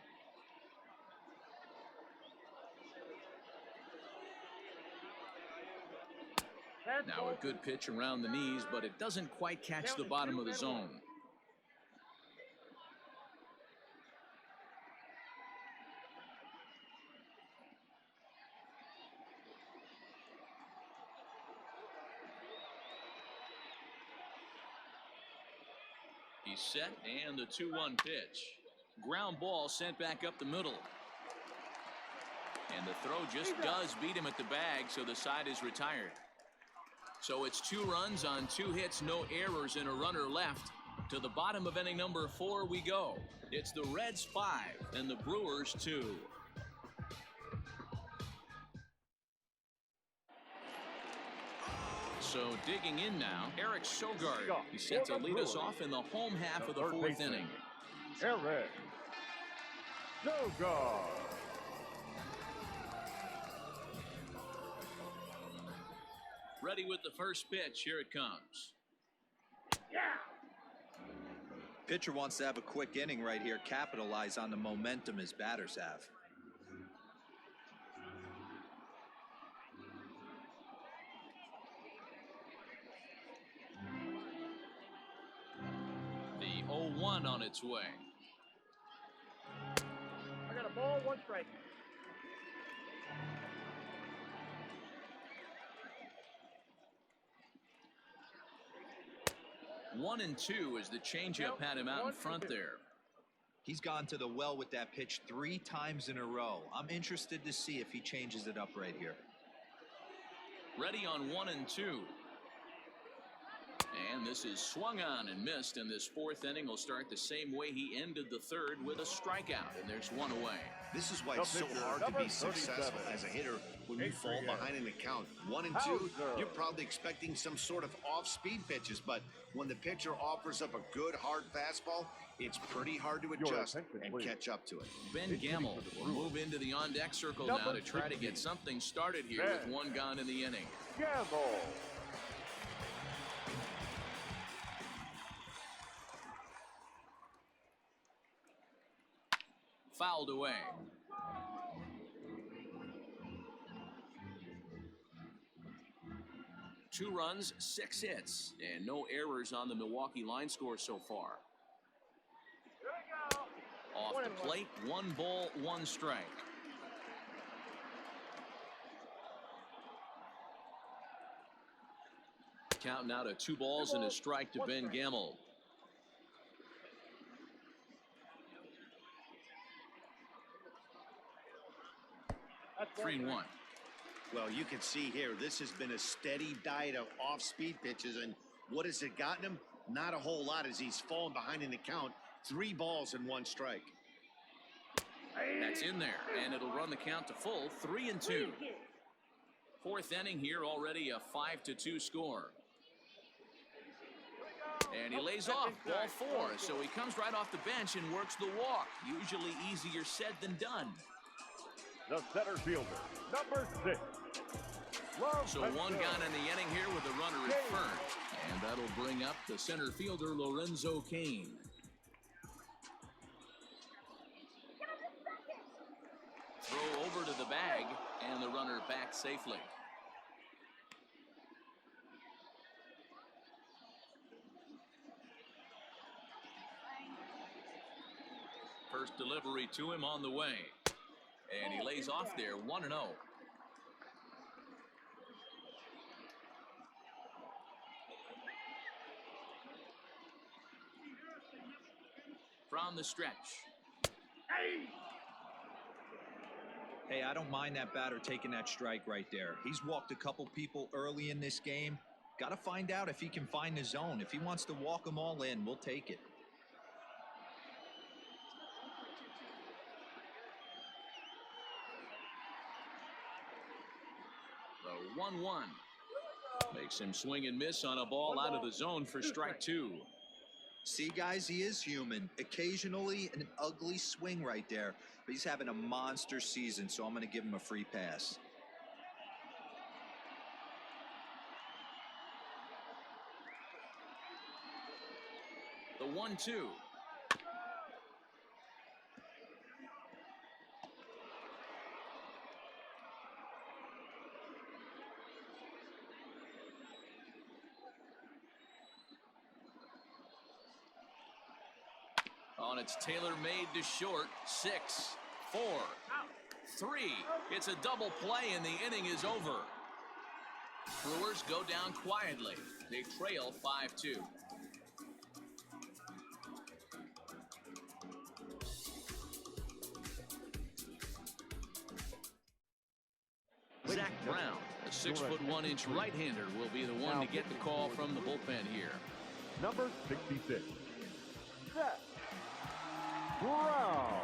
Now a good pitch around the knees, but it doesn't quite catch the bottom of the zone. He's set, and the 2-1 pitch. Ground ball sent back up the middle. And the throw just does beat him at the bag, so the side is retired. So it's 2 runs on 2 hits, no errors, and a runner left. To the bottom of inning number 4 we go. It's the Reds 5 and the Brewers 2. So digging in now, Eric Sogard. He's set to lead us off in the home half of the 4th inning. Eric Sogard. Ready with the first pitch. Here it comes. Pitcher wants to have a quick inning right here, capitalize on the momentum his batters have. run on its way. I got a ball, 1 strike. One and two as the changeup had him out in front there. He's gone to the well with that pitch 3 times in a row. I'm interested to see if he changes it up right here. Ready on 1 and 2. And this is swung on and missed, and this 4th inning will start the same way he ended the 3rd with a strikeout, and there's 1 away. This is why it's so hard to be successful as a hitter when you fall behind in the count. 1 and 2, you're probably expecting some sort of off-speed pitches, but when the pitcher offers up a good hard fastball, it's pretty hard to adjust and catch up to it. Ben Gamble will move into the on-deck circle now to try to get something started here with 1 gone in the inning. Gamble. Fouled away. Two runs, 6 hits, and no errors on the Milwaukee line score so far. Off the plate, 1 ball, 1 strike. Count now to 2 balls and a strike to Ben Gamble. That's 3-1. Well, you can see here, this has been a steady diet of off-speed pitches, and what has it gotten him? Not a whole lot as he's fallen behind in the count. 3 balls and 1 strike. That's in there, and it'll run the count to full, 3-2. 4th inning here, already a 5-2 score. And he lays off, ball 4, so he comes right off the bench and works the walk. Usually easier said than done. The center fielder, number 6. So 1 gone in the inning here with the runner at first. And that'll bring up the center fielder, Lorenzo Cain. Throw over to the bag, and the runner back safely. First delivery to him on the way. And he lays off there, 1-0. From the stretch. Hey, I don't mind that batter taking that strike right there. He's walked a couple people early in this game. Got to find out if he can find the zone. If he wants to walk them all in, we'll take it. The 1-1 makes him swing and miss on a ball out of the zone for strike 2. See, guys, he is human. Occasionally an ugly swing right there, but he's having a monster season, so I'm going to give him a free pass. The 1-2. On its tailor-made to short. 6, 4, 3. It's a double play and the inning is over. Brewers go down quietly. They trail 5-2. Zach Brown, a 6'1" right-hander, will be the one to get the call from the bullpen here. Number 66. Zach Brown.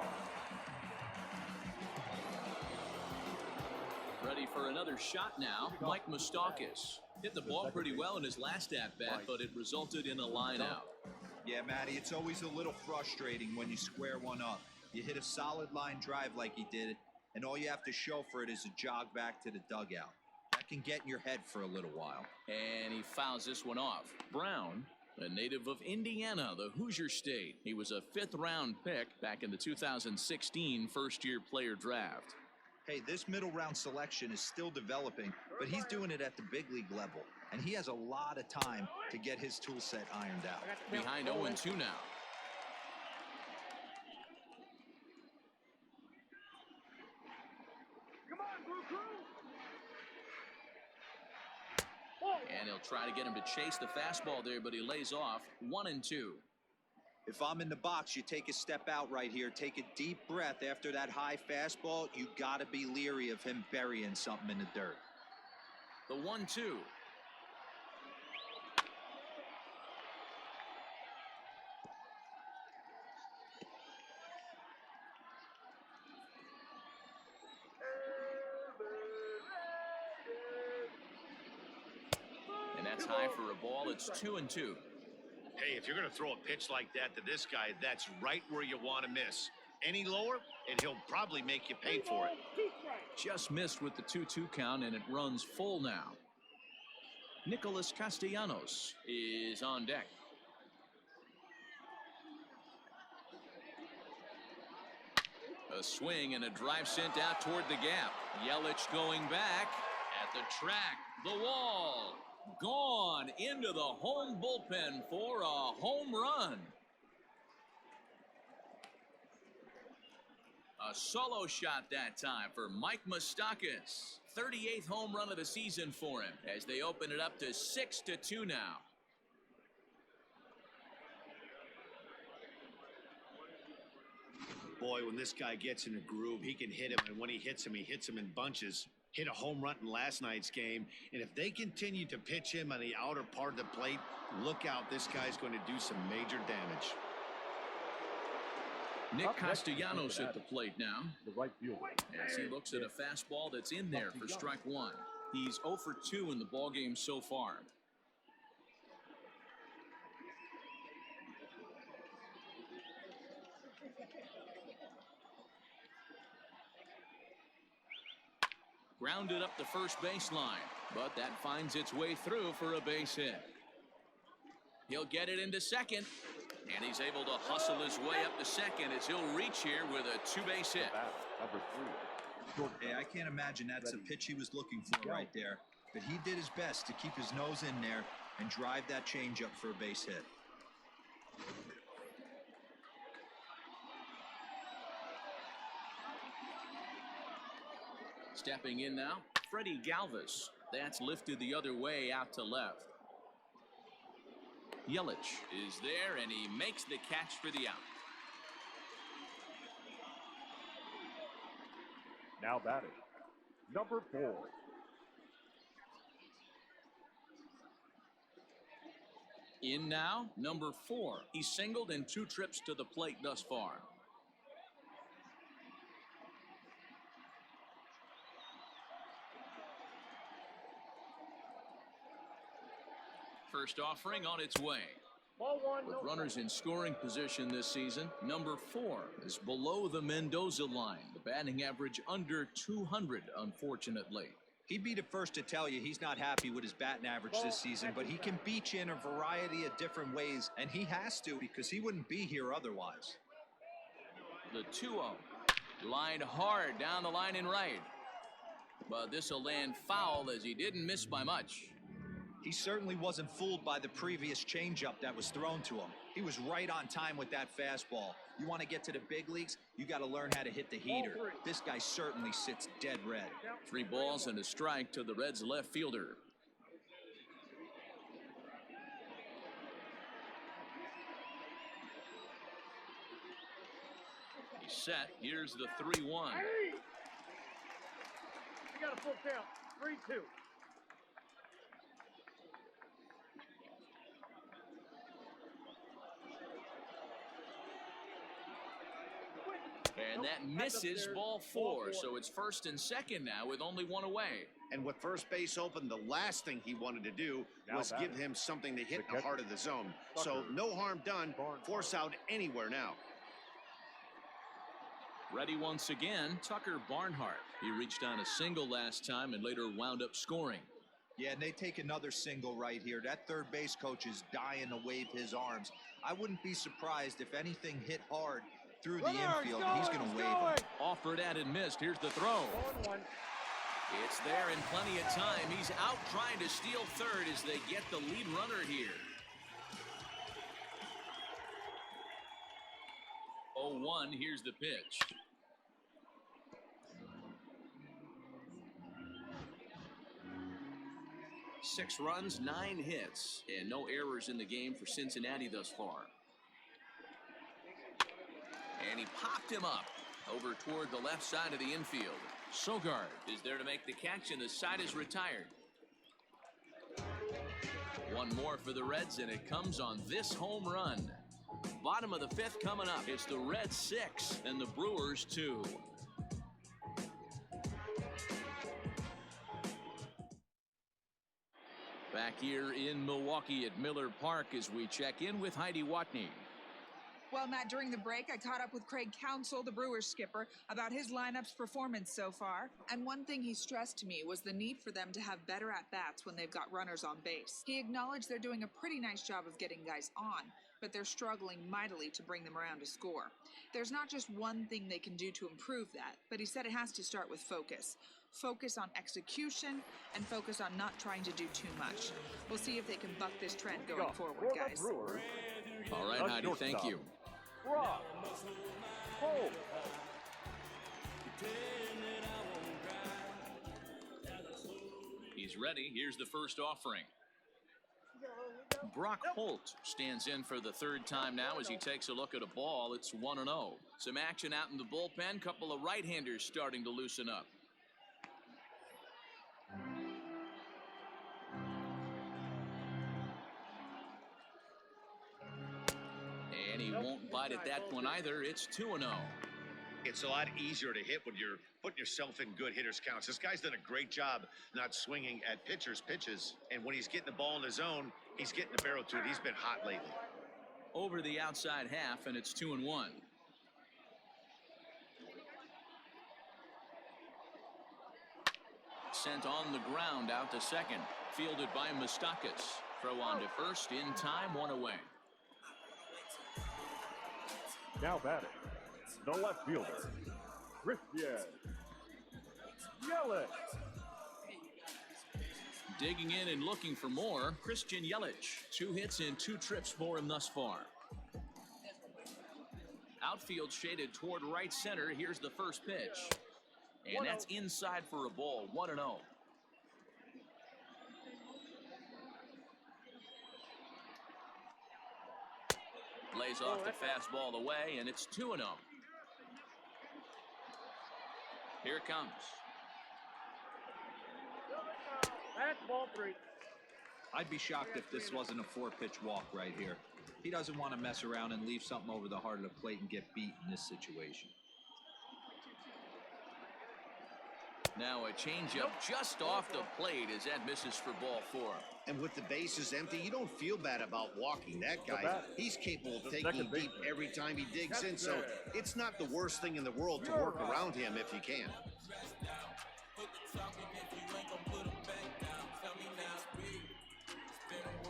Ready for another shot now. Mike Moustakas hit the ball pretty well in his last at-bat, but it resulted in a line out. Yeah, Matty, it's always a little frustrating when you square one up. You hit a solid line drive like he did, and all you have to show for it is a jog back to the dugout. That can get in your head for a little while. And he fouls this one off. Brown, a native of Indiana, the Hoosier State. He was a 5th-round pick back in the 2016 first-year player draft. Hey, this middle-round selection is still developing, but he's doing it at the big league level, and he has a lot of time to get his tool set ironed out. Behind 0-2 now. try to get him to chase the fastball there, but he lays off 1-2. If I'm in the box, you take a step out right here. Take a deep breath after that high fastball. You got to be leery of him burying something in the dirt. The 1-2. And that's high for a ball. It's 2-2. Hey, if you're going to throw a pitch like that to this guy, that's right where you want to miss. Any lower, and he'll probably make you pay for it. Just missed with the 2-2 count, and it runs full now. Nicholas Castellanos is on deck. A swing and a drive sent out toward the gap. Yelich going back at the track. The wall. Gone into the home bullpen for a home run. A solo shot that time for Mike Moustakas. 38th home run of the season for him as they open it up to 6-2 now. Boy, when this guy gets in a groove, he can hit him, and when he hits him in bunches. Hit a home run in last night's game, and if they continue to pitch him on the outer part of the plate, look out, this guy's going to do some major damage. Nick Castellanos at the plate now. The right fielder. As he looks at a fastball that's in there for strike one. He's 0 for 2 in the ballgame so far. Grounded up the first baseline, but that finds its way through for a base hit. He'll get it into second, and he's able to hustle his way up to second as he'll reach here with a two-base hit. Number 3. Hey, I can't imagine that's a pitch he was looking for right there, but he did his best to keep his nose in there and drive that changeup for a base hit. Stepping in now, Freddie Galvis. That's lifted the other way out to left. Yelich is there, and he makes the catch for the out. Now batting, number 4. In now, number 4. He's singled in 2 trips to the plate thus far. First offering on its way. With runners in scoring position this season, number 4 is below the Mendoza line. The batting average under 200, unfortunately. He'd be the first to tell you he's not happy with his batting average this season, but he can beat you in a variety of different ways, and he has to because he wouldn't be here otherwise. The 2-0. Lined hard down the line and right. But this will land foul as he didn't miss by much. He certainly wasn't fooled by the previous changeup that was thrown to him. He was right on time with that fastball. You want to get to the big leagues, you got to learn how to hit the heater. This guy certainly sits dead red. 3 balls and a strike to the Reds' left fielder. He's set. Here's the 3-1. You got a full count. 3-2. And that misses ball 4, so it's first and second now with only 1 away. And with first base open, the last thing he wanted to do was give him something to hit in the heart of the zone. So no harm done. Force out anywhere now. Ready once again, Tucker Barnhart. He reached on a single last time and later wound up scoring. Yeah, and they take another single right here. That third base coach is dying to wave his arms. I wouldn't be surprised if anything hit hard through the infield. He's going to wave him. Offered at and missed. Here's the throw. It's there in plenty of time. He's out trying to steal third as they get the lead runner here. 0-1. Here's the pitch. 6 runs, 9 hits, and no errors in the game for Cincinnati thus far. And he popped him up over toward the left side of the infield. Sogard is there to make the catch, and the side is retired. One more for the Reds, and it comes on this home run. Bottom of the 5th coming up. It's the Reds 6 and the Brewers 2. Back here in Milwaukee at Miller Park as we check in with Heidi Watney. Well, Matt, during the break, I caught up with Craig Counsell, the Brewers skipper, about his lineup's performance so far. And one thing he stressed to me was the need for them to have better at-bats when they've got runners on base. He acknowledged they're doing a pretty nice job of getting guys on, but they're struggling mightily to bring them around to score. There's not just one thing they can do to improve that, but he said it has to start with focus. Focus on execution and focus on not trying to do too much. We'll see if they can buck this trend going forward, guys. All right, Heidi, thank you. Rock. Hold. He's ready. Here's the first offering. Brock Holt stands in for the 3rd time now as he takes a look at a ball. It's 1-0. Some action out in the bullpen. Couple of right-handers starting to loosen up. And he won't bite at that one either. It's 2-0. It's a lot easier to hit when you're putting yourself in good hitters' counts. This guy's done a great job not swinging at pitchers' pitches. And when he's getting the ball in his zone, he's getting the barrel to it. He's been hot lately. Over the outside half, and it's 2-1. Sent on the ground out to second. Fielded by Moustakas. Throw on to first. In time, 1 away. Now batting, the left fielder, Christian Yelich. Digging in and looking for more, Christian Yelich. 2 hits and 2 trips for him thus far. Outfield shaded toward right center. Here's the first pitch. And that's inside for a ball. 1-0. Lays off the fastball away, and it's 2-0. Here it comes. That's ball 3. I'd be shocked if this wasn't a 4-pitch walk right here. He doesn't want to mess around and leave something over the heart of the plate and get beat in this situation. Now a changeup just off the plate as that misses for ball 4. And with the bases empty, you don't feel bad about walking that guy. He's capable of taking deep every time he digs in, so it's not the worst thing in the world to work around him if you can.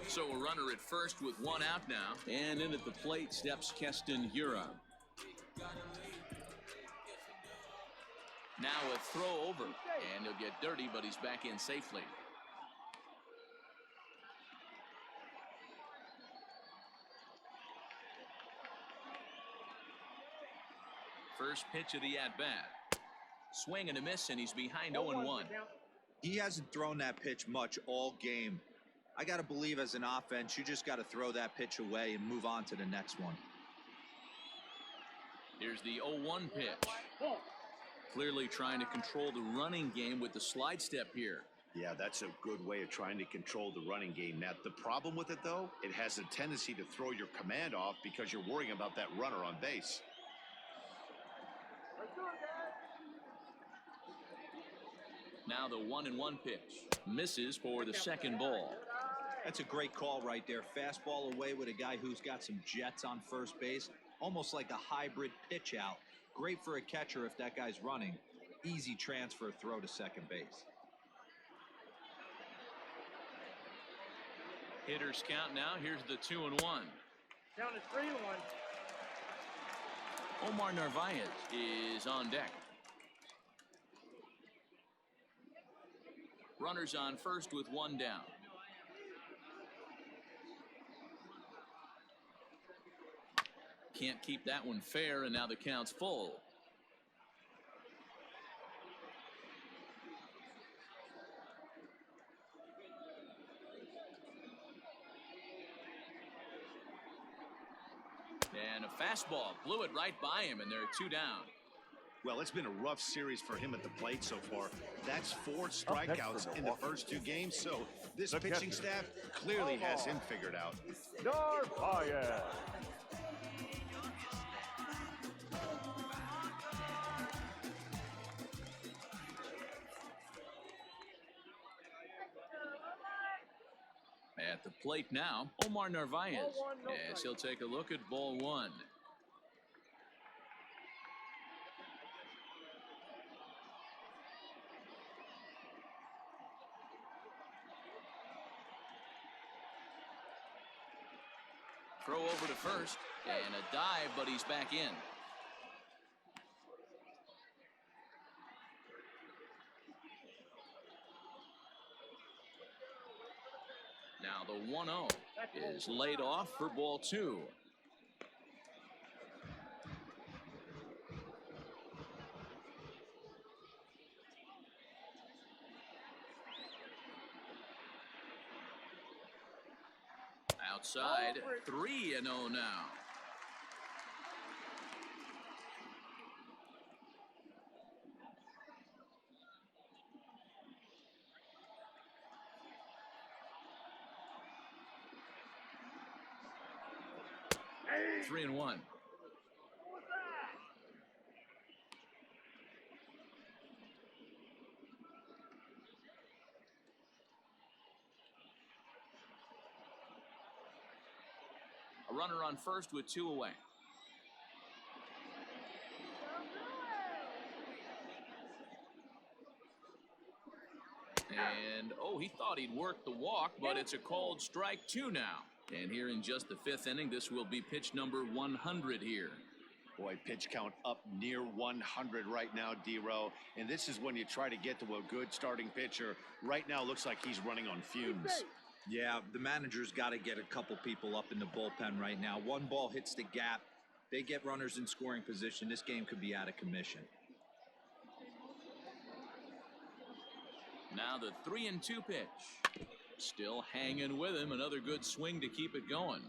So a runner at first with 1 out now. And in at the plate steps Keston Hiura. Now a throw over, and he'll get dirty, but he's back in safely. First pitch of the at-bat. Swing and a miss, and he's behind 0-1. He hasn't thrown that pitch much all game. I got to believe as an offense, you just got to throw that pitch away and move on to the next one. Here's the 0-1 pitch. Clearly trying to control the running game with the slide step here. Yeah, that's a good way of trying to control the running game, Matt. The problem with it, though, it has a tendency to throw your command off because you're worrying about that runner on base. Now the 1-1 pitch. Misses for the second ball. That's a great call right there. Fastball away with a guy who's got some jets on first base. Almost like a hybrid pitch out. Great for a catcher if that guy's running. Easy transfer throw to second base. Hitters count now. Here's the 2-1. Down to 3-1. Omar Narvaez is on deck. Runners on first with 1 down. Can't keep that one fair, and now the count's full. And a fastball blew it right by him, and there are 2 down. Well, it's been a rough series for him at the plate so far. That's 4 strikeouts in the first 2 games, so this pitching staff clearly has him figured out. Narvaez. At the plate now, Omar Narvaez, as he'll take a look at ball 1. Throw over to first, and a dive, but he's back in. Now the 1-0 is laid off for ball 2. Outside, 3-0 now. Hey. 3-1. A runner on first with 2 away. And, oh, he thought he'd work the walk, but it's a called strike 2 now. And here in just the 5th inning, this will be pitch number 100 here. Boy, pitch count up near 100 right now, D-Row. And this is when you try to get to a good starting pitcher. Right now, looks like he's running on fumes. Yeah, the manager's got to get a couple people up in the bullpen right now. One ball hits the gap. They get runners in scoring position. This game could be out of commission. Now the 3-2 pitch. Still hanging with him. Another good swing to keep it going.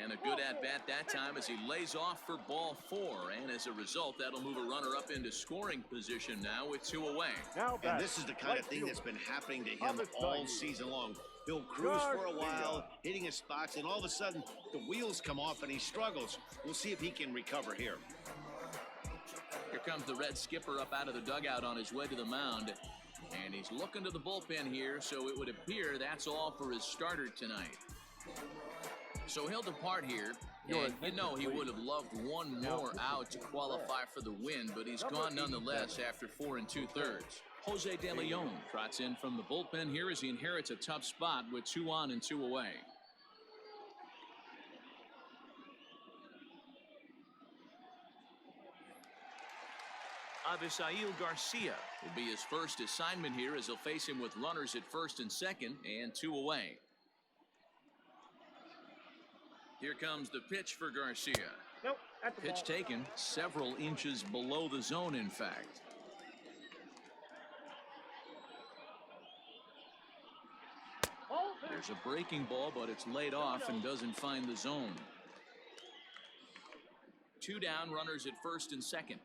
And a good at-bat that time as he lays off for ball 4. And as a result, that'll move a runner up into scoring position now with 2 away. And this is the kind of thing that's been happening to him all season long. He'll cruise for a while, hitting his spots, and all of a sudden, the wheels come off and he struggles. We'll see if he can recover here. Here comes the Red skipper up out of the dugout on his way to the mound. And he's looking to the bullpen here, so it would appear that's all for his starter tonight. So he'll depart here, and you know he would have loved one more out to qualify for the win, but he's gone nonetheless after 4 2/3. Jose De Leon trots in from the bullpen here as he inherits a tough spot with 2 on and 2 away. Avisail Garcia will be his first assignment here as he'll face him with runners at first and second and 2 away. Here comes the pitch for Garcia. Nope, that's the pitch ball. taken several inches below the zone, in fact. There's a breaking ball, but it's laid off and doesn't find the zone. 2 down, runners at first and second.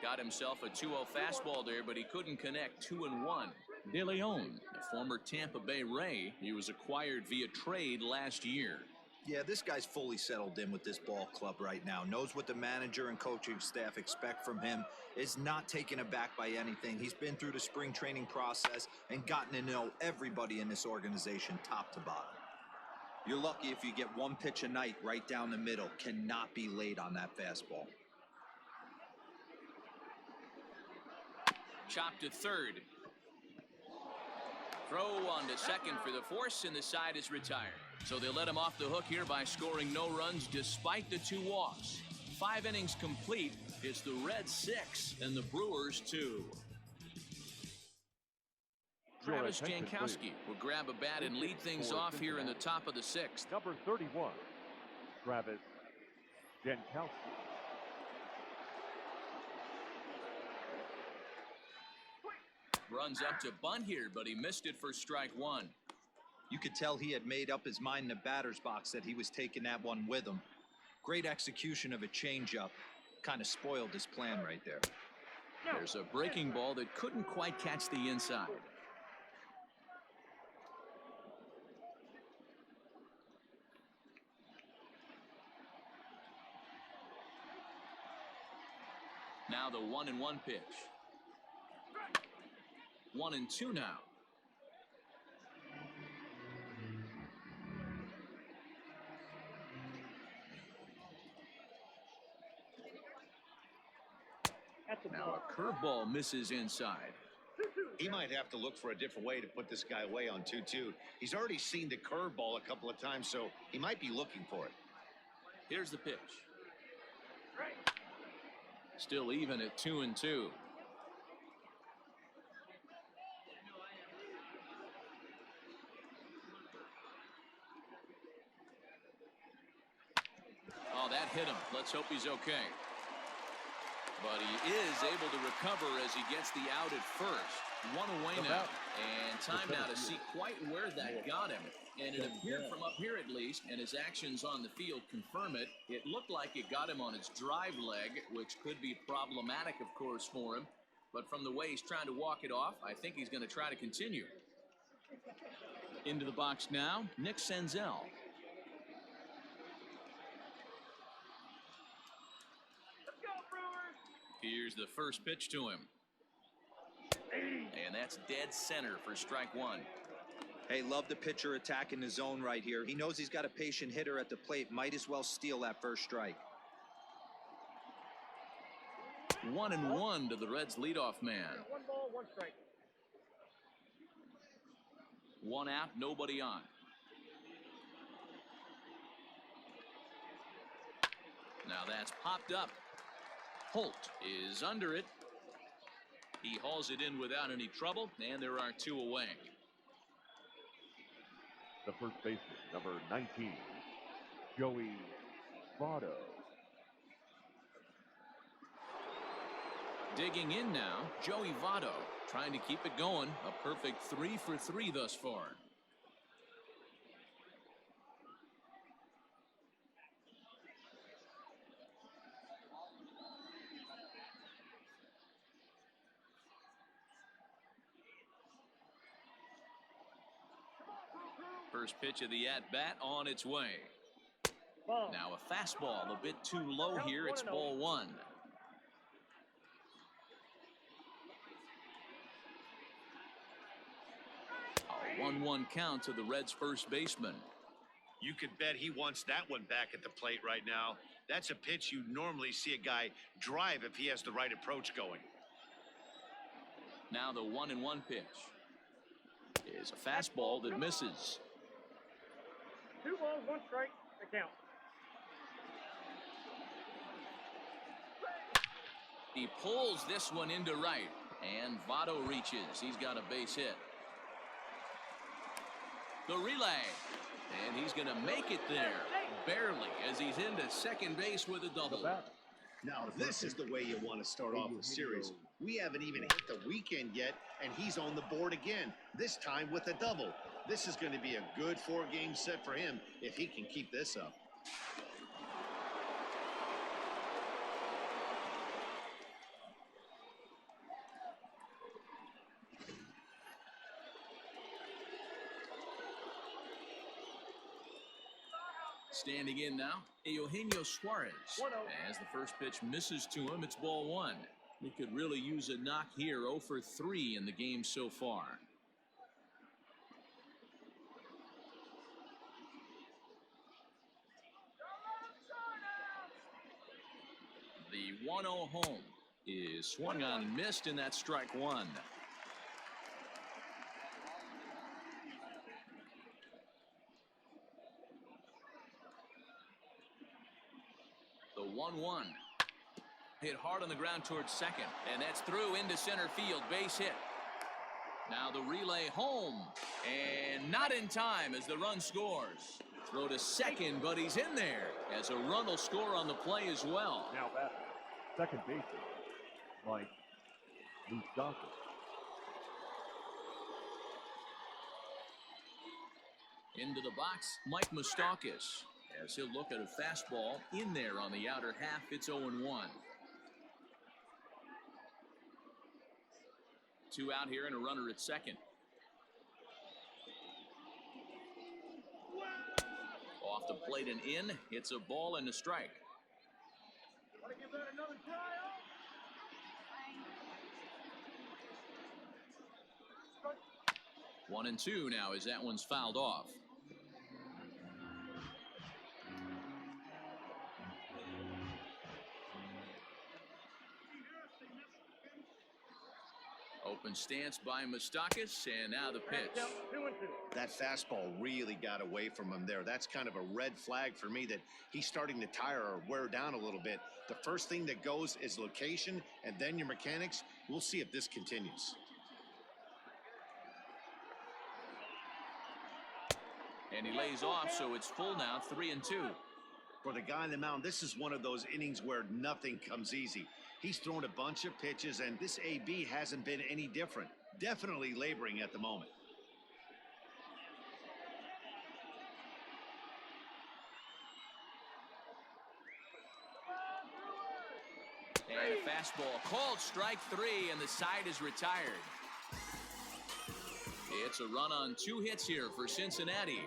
Got himself a 2-0 fastball there, but he couldn't connect. 2-1. De Leon, a former Tampa Bay Ray, he was acquired via trade last year. Yeah, this guy's fully settled in with this ball club right now. Knows what the manager and coaching staff expect from him. Is not taken aback by anything. He's been through the spring training process and gotten to know everybody in this organization top to bottom. You're lucky if you get one pitch a night right down the middle. Cannot be late on that fastball. Chopped to third. Throw on to second for the force, and the side is retired. So they'll let him off the hook here by scoring no runs despite the 2 walks. 5 innings complete. It's the Reds 6 and the Brewers 2. Travis Jankowski will grab a bat and lead things off here in the top of the 6th. Number 31, Travis Jankowski. Runs up to bunt here, but he missed it for strike one. You could tell he had made up his mind in the batter's box that he was taking that one with him. Great execution of a changeup. Kind of spoiled his plan right there. There's a breaking ball that couldn't quite catch the inside. Now the 1-1 pitch. 1-2 now. Now a curveball misses inside. He might have to look for a different way to put this guy away on 2-2. He's already seen the curveball a couple of times, so he might be looking for it. Here's the pitch. Still even at 2-2. Oh, that hit him. Let's hope he's okay. But he is able to recover as he gets the out at first. One away now. And time now to see quite where that got him. And it appeared from up here at least, and his actions on the field confirm it. It looked like it got him on his drive leg, which could be problematic, of course, for him. But from the way he's trying to walk it off, I think he's going to try to continue. Into the box now, Nick Senzel. Here's the first pitch to him. And that's dead center for strike one. Hey, love the pitcher attacking the zone right here. He knows he's got a patient hitter at the plate. Might as well steal that first strike. 1-1 to the Reds' leadoff man. 1 ball, 1 strike. 1 out, nobody on. Now that's popped up. Holt is under it. He hauls it in without any trouble, and there are 2 away. The first baseman, number 19, Joey Votto. Digging in now, Joey Votto, trying to keep it going. A perfect 3 for 3 thus far. First pitch of the at-bat on its way. Ball. Now a fastball a bit too low here. It's ball 1. A 1-1 count to the Reds' first baseman. You could bet he wants that one back at the plate right now. That's a pitch you normally see a guy drive if he has the right approach going. Now the 1-1 pitch is a fastball that misses. 2 balls, 1 strike, the count. He pulls this one into right, and Votto reaches. He's got a base hit. The relay, and he's going to make it there, barely, as he's into second base with a double. Now, this is the way you want to start off the series. We haven't even hit the weekend yet, and he's on the board again, this time with a double. This is going to be a good 4-game set for him if he can keep this up. Standing in now, Eugenio Suarez. As the first pitch misses to him, it's ball 1. He could really use a knock here. 0 for 3 in the game so far. The 1-0 home is swung on and missed, and that's strike 1. The 1-1 hit hard on the ground towards second, and that's through into center field. Base hit. Now the relay home. And not in time as the run scores. Throw to second, but he's in there as a run will score on the play as well. Now batter, second baseman, Mike Mustakis. Into the box, Mike Mustakis. As he'll look at a fastball in there on the outer half, it's 0-1. 2 out here and a runner at second. Off the plate and in. It's a ball and a strike. Want to give that another try? 1-2 now as that one's fouled off. Open stance by Mustakis, and now the pitch. 2-2. That fastball really got away from him there. That's kind of a red flag for me that he's starting to tire or wear down a little bit. The first thing that goes is location and then your mechanics. We'll see if this continues. And he lays off, so it's full now, 3-2. For the guy on the mound, this is one of those innings where nothing comes easy. He's thrown a bunch of pitches, and this AB hasn't been any different. Definitely laboring at the moment. And a fastball called strike 3, and the side is retired. It's a run on 2 hits here for Cincinnati.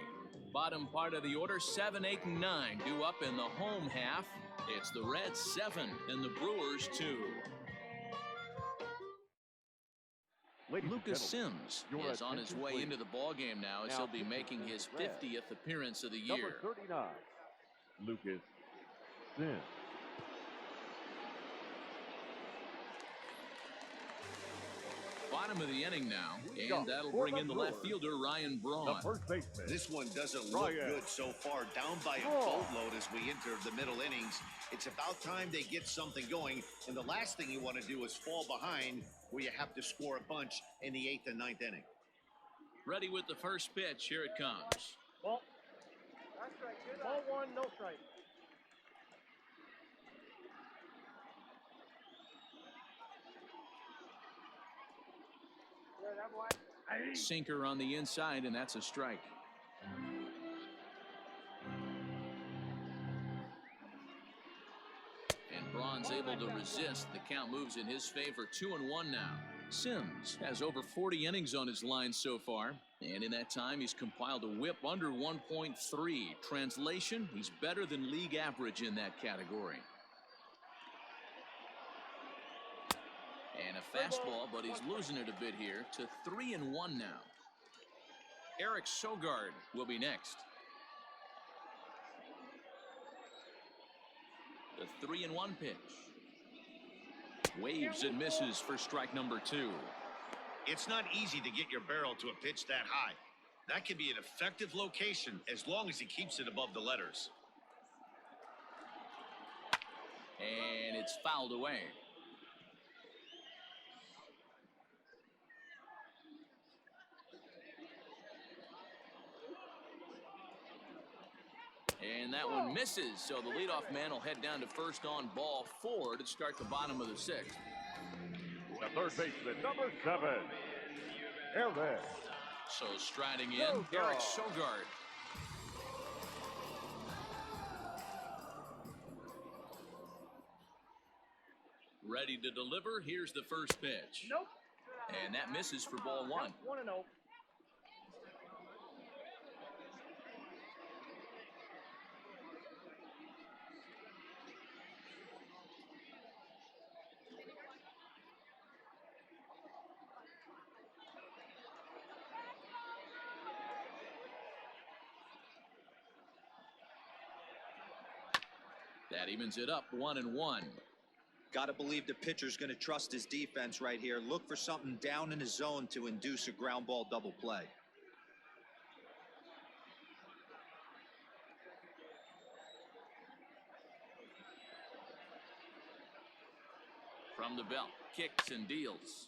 Bottom part of the order, 7, 8, and 9 due up in the home half. It's the Reds 7 and the Brewers 2. Lucas Sims is on his way into the ballgame now as he'll be making his 50th appearance of the year. Number 39, Lucas Sims. Bottom of the inning now, and that'll bring in the left fielder, Ryan Braun. The first baseman. This one doesn't look good so far. Down by a boatload as we enter the middle innings. It's about time they get something going, and the last thing you want to do is fall behind where you have to score a bunch in the 8th and 9th inning. Ready with the first pitch. Here it comes. Ball. Ball 1, no strike. Sinker on the inside, and that's a strike. And Braun's able to resist. The count moves in his favor, 2-1 now. Sims has over 40 innings on his line so far, and in that time he's compiled a whip under 1.3. Translation, he's better than league average in that category. And a fastball, but he's losing it a bit here to 3-1 now. Eric Sogard will be next. The 3-1 pitch. Waves and misses for strike number 2. It's not easy to get your barrel to a pitch that high. That can be an effective location as long as he keeps it above the letters. And it's fouled away. And that one misses, so the leadoff man will head down to first on ball 4 to start the bottom of the 6th. The third baseman, number 7, Eric. So striding in, Eric Sogard. Ready to deliver. Here's the first pitch. Nope. And that misses for ball 1. 1-0. That evens it up, 1-1. Got to believe the pitcher's going to trust his defense right here. Look for something down in his zone to induce a ground ball double play. From the belt, kicks and deals.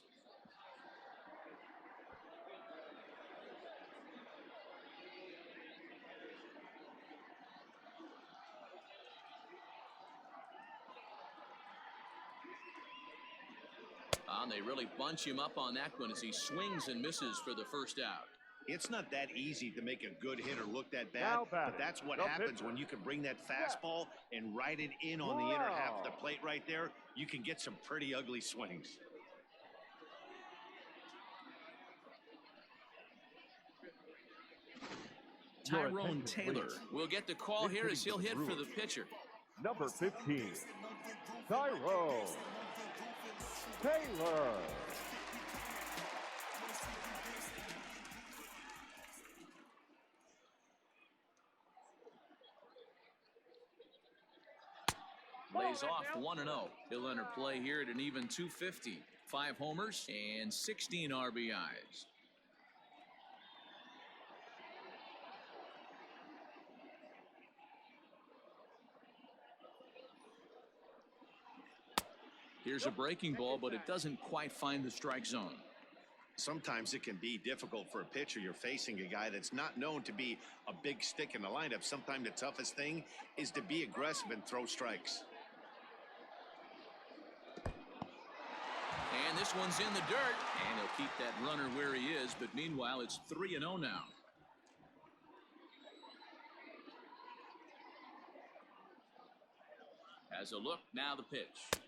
And they really bunch him up on that one as he swings and misses for the first out. It's not that easy to make a good hitter look that bad, but that's what happens when you can bring that fastball and ride it in on the inner half of the plate right there. You can get some pretty ugly swings. Tyrone Taylor will get the call here as he'll hit for the pitcher. Number 15, Tyrone Taylor. Lays off 1-0. He'll enter play here at an even 250. 5 homers and 16 RBIs. Here's a breaking ball, but it doesn't quite find the strike zone. Sometimes it can be difficult for a pitcher. You're facing a guy that's not known to be a big stick in the lineup. Sometimes the toughest thing is to be aggressive and throw strikes. And this one's in the dirt, and he'll keep that runner where he is, but meanwhile it's 3-0 now. Has a look, now the pitch.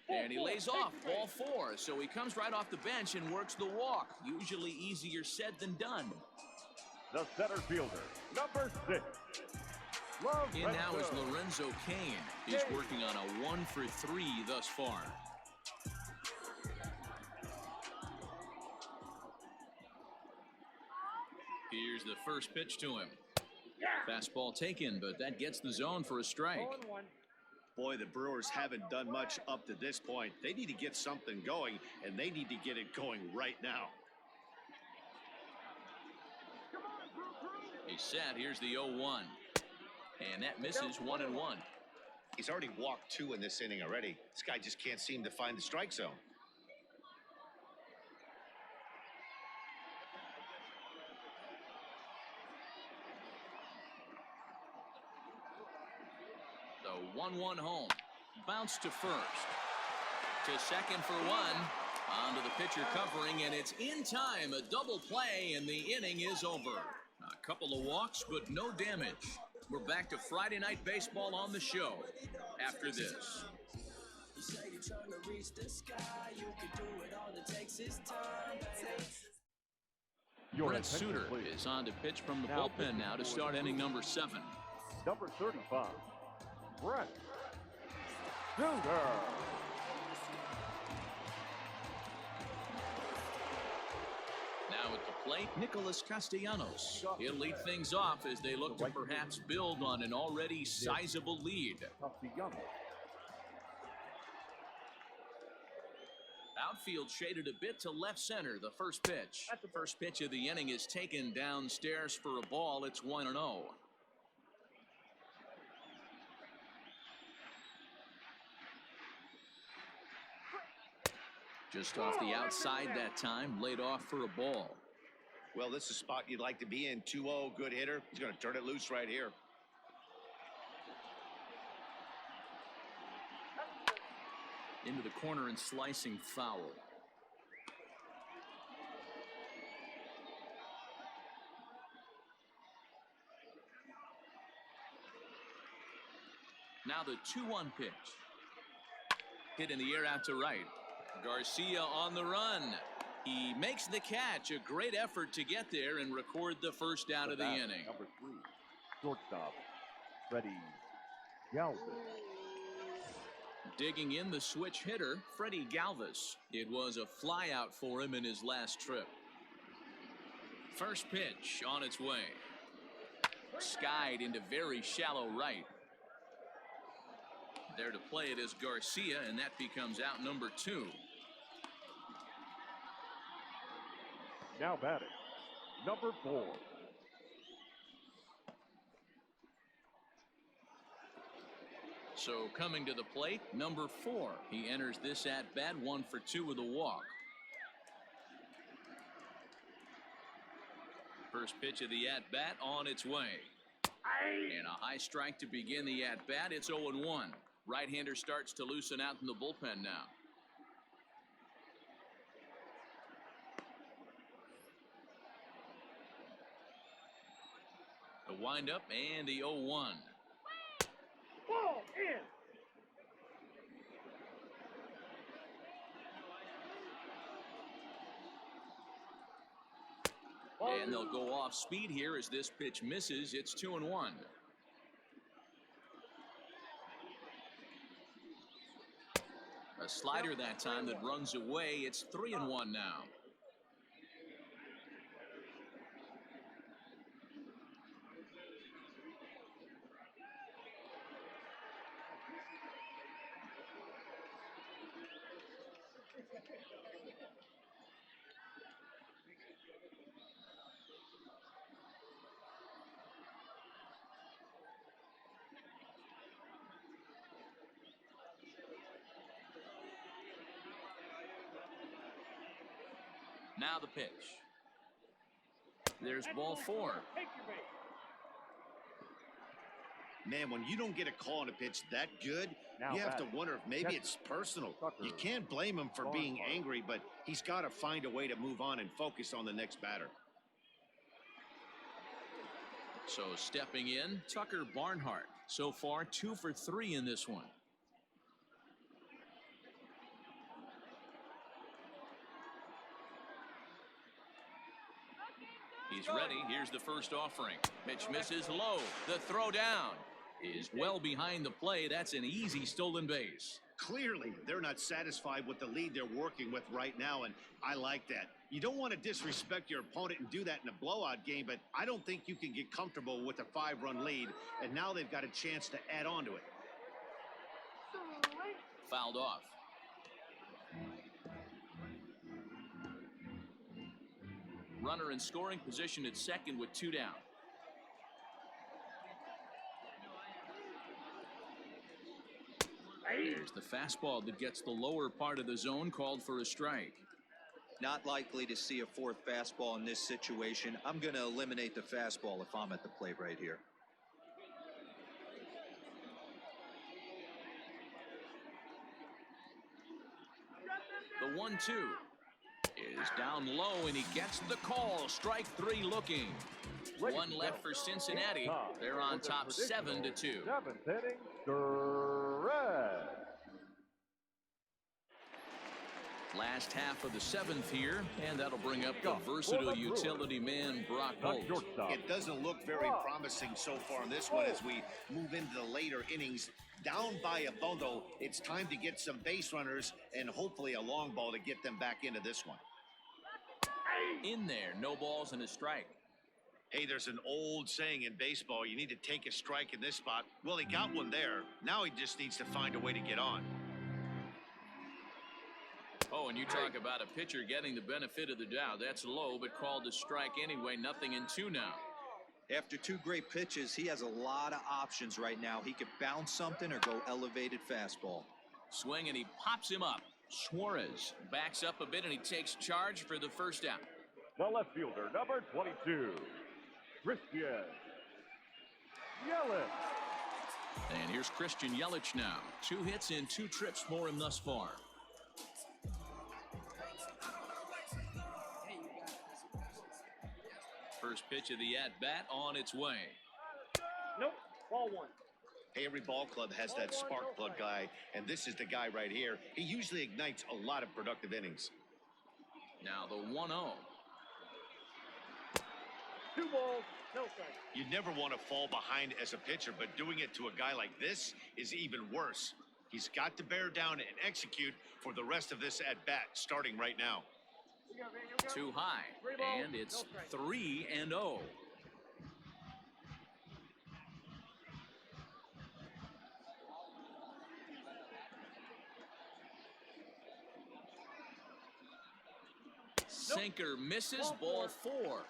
And he lays off, ball 4, so he comes right off the bench and works the walk. Usually easier said than done. The center fielder, number 6. In now is Lorenzo Cain. He's working on a 1-for-3 thus far. Here's the first pitch to him. Fastball taken, but that gets the zone for a strike. Boy, the Brewers haven't done much up to this point. They need to get something going, and they need to get it going right now. He's set. Here's the 0-1. And that misses 1-1. He's already walked 2 in this inning already. This guy just can't seem to find the strike zone. The 1-1 home. Bounce to first. To second for 1. Onto the pitcher covering, and it's in time. A double play, and the inning is over. A couple of walks, but no damage. We're back to Friday Night Baseball on the show after this. Brent Suter is on to pitch from the bullpen now to start inning number 7. Number 35, Brent Suter. Now at the plate, Nicholas Castellanos. He'll lead things off as they look to perhaps build on an already sizable lead. Outfield shaded a bit to left center. The first pitch. The first pitch of the inning is taken downstairs for a ball. It's 1-0. Just off the outside that time, laid off for a ball. Well, this is a spot you'd like to be in. 2-0, good hitter. He's going to turn it loose right here. Into the corner and slicing foul. Now the 2-1 pitch. Hit in the air out to right. Garcia on the run. He makes the catch. A great effort to get there and record the first out of the inning. Number 3, shortstop, Freddie Galvis. Digging in the switch hitter, Freddie Galvis. It was a flyout for him in his last trip. First pitch on its way. Skied into very shallow right. There to play it is Garcia, and that becomes out number 2. Now batting, number 4. So coming to the plate, number 4. He enters this at bat 1 for 2 with a walk. First pitch of the at bat on its way. And a high strike to begin the at bat. It's 0-1. Right-hander starts to loosen out in the bullpen now. windup and the 0-1. Ball in. And they'll go off speed here as this pitch misses. It's 2-1. A slider that time that runs away. It's 3-1 now. Now the pitch. There's ball 4. Man, when you don't get a call on a pitch that good, you have to wonder if maybe it's personal. You can't blame him for being angry, but he's got to find a way to move on and focus on the next batter. So stepping in, Tucker Barnhart. So far 2 for 3 in this one. He's ready. Here's the first offering. Pitch misses low. The throw down is well behind the play. That's an easy stolen base. Clearly, they're not satisfied with the lead they're working with right now, and I like that. You don't want to disrespect your opponent and do that in a blowout game, but I don't think you can get comfortable with a 5-run lead, and now they've got a chance to add on to it. Fouled off. Runner in scoring position at second with 2 down. There's the fastball that gets the lower part of the zone, called for a strike. Not likely to see a fourth fastball in this situation. I'm going to eliminate the fastball if I'm at the plate right here. The 1-2 is down low, and he gets the call. Strike 3 looking. 1 left for Cincinnati. They're on top 7-2. 7th inning, Brewers. Last half of the 7th here, and that'll bring up the versatile utility man Brock Holt. It doesn't look very promising so far in this one as we move into the later innings. Down by a bundle, it's time to get some base runners and hopefully a long ball to get them back into this one. In there, no balls and a strike. Hey, there's an old saying in baseball, you need to take a strike in this spot. Well, he got one there. Now he just needs to find a way to get on. Oh, and you talk about a pitcher getting the benefit of the doubt. That's low, but called a strike anyway. 0-2 now. After 2 great pitches, he has a lot of options right now. He could bounce something or go elevated fastball. Swing, and he pops him up. Suarez backs up a bit, and he takes charge for the first out. The left fielder, number 22, Christian Yelich. And here's Christian Yelich now. 2 hits in 2 trips for him thus far. First pitch of the at-bat on its way. Nope. Ball 1. Hey, every ball club has that spark plug guy, and this is the guy right here. He usually ignites a lot of productive innings. Now the 1-0. 2 balls, no strike. You never want to fall behind as a pitcher, but doing it to a guy like this is even worse. He's got to bear down and execute for the rest of this at-bat, starting right now. Too high, and it's 3-0. Sinker misses, ball 4.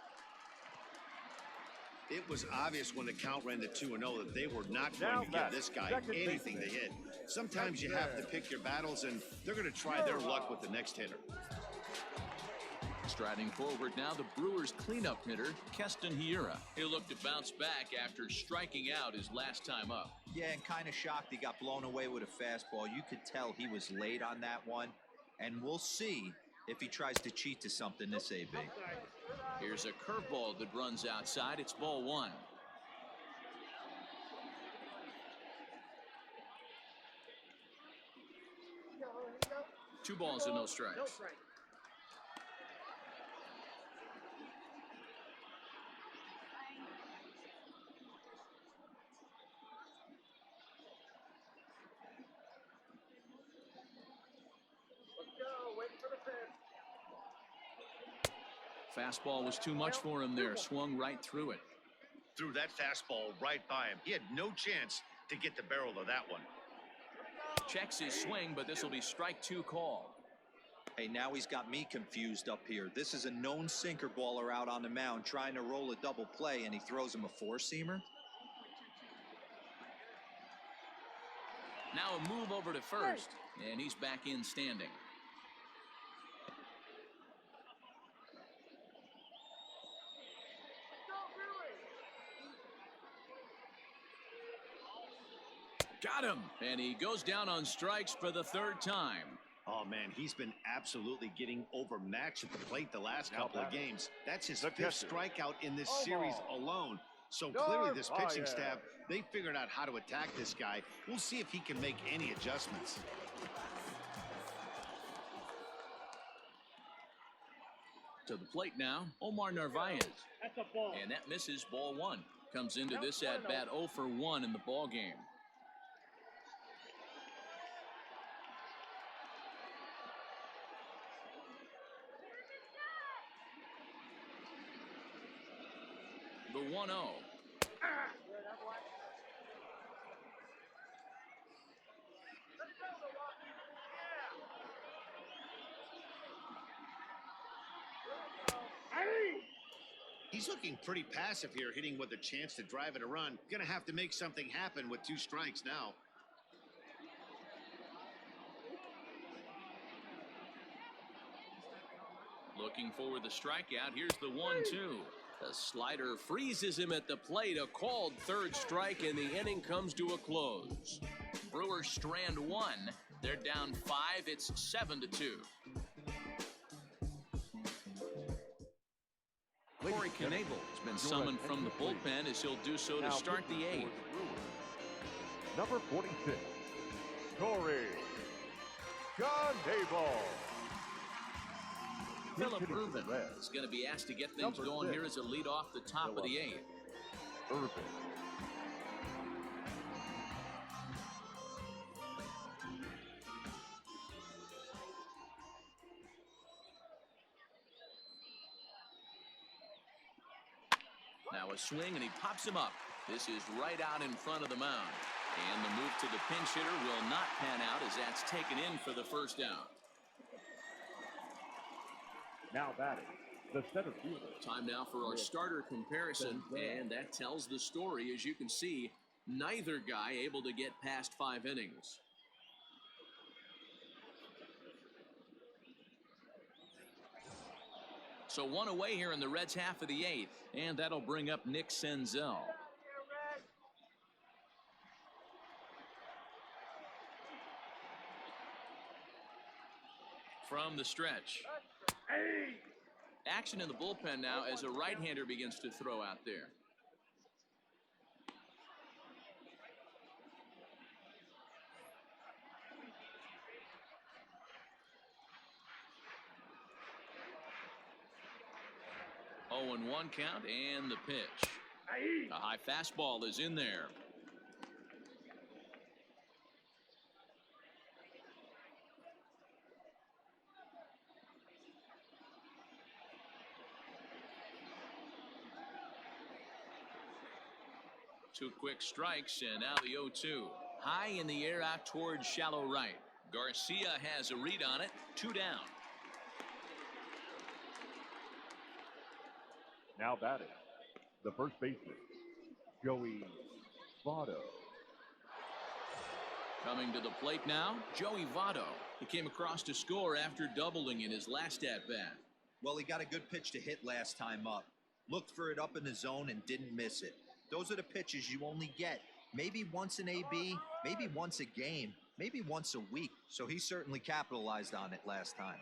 It was obvious when the count ran to 2-0 that they were not going to give this guy anything to hit. Sometimes you have to pick your battles, and they're going to try their luck with the next hitter. Striding forward now, the Brewers cleanup hitter, Keston Hiura. He'll look to bounce back after striking out his last time up. Yeah, and kind of shocked he got blown away with a fastball. You could tell he was late on that one, and we'll see if he tries to cheat to something this AB. Here's a curveball that runs outside. It's ball 1. 2 balls and no strikes. No strike. Let's go. Waiting for the pitch. Fastball was too much for him there. Swung right through it. Threw that fastball right by him. He had no chance to get the barrel of that one. Checks his swing, but this will be strike 2 call. Hey, now he's got me confused up here. This is a known sinker baller out on the mound trying to roll a double play, and he throws him a 4-seamer. Now a move over to first, and he's back in standing. Got him, and he goes down on strikes for the 3rd time. Oh, man, he's been absolutely getting overmatched at the plate the last couple of games. That's his 5th strikeout in this series alone. So clearly this pitching staff, they figured out how to attack this guy. We'll see if he can make any adjustments. To the plate now, Omar Narvaez. That's a ball. And that misses, ball 1. Comes into this at-bat 0 for 1 in the ball game. The 1-0. He's looking pretty passive here, hitting with a chance to drive it a run. Gonna have to make something happen with 2 strikes now. Looking for the strikeout. Here's the 1-2. The slider freezes him at the plate. A called 3rd strike, and the inning comes to a close. Brewers strand 1. They're down 5. It's 7-2. Corey Knebel has been summoned from the bullpen as he'll do so to start the 8th. Number 46, Corey Knebel. Philip Rubin is going to be asked to get things going here as a lead off the top of the 8th. Urban. Now a swing, and he pops him up. This is right out in front of the mound. And the move to the pinch hitter will not pan out as that's taken in for the 1st out. Now batting, the center fielder. Time now for our starter comparison, and that tells the story. As you can see, neither guy able to get past 5 innings. So 1 away here in the Reds' half of the 8th, and that'll bring up Nick Senzel. From the stretch. Action in the bullpen now as a right-hander begins to throw out there. Oh, and 1 count, and the pitch. A high fastball is in there. Two quick strikes, and now the 0-2. High in the air out towards shallow right. Garcia has a read on it. 2 down. Now batting, the first baseman, Joey Votto. Coming to the plate now, Joey Votto. He came across to score after doubling in his last at-bat. Well, he got a good pitch to hit last time up. Looked for it up in the zone and didn't miss it. Those are the pitches you only get maybe once an AB, maybe once a game, maybe once a week. So he certainly capitalized on it last time.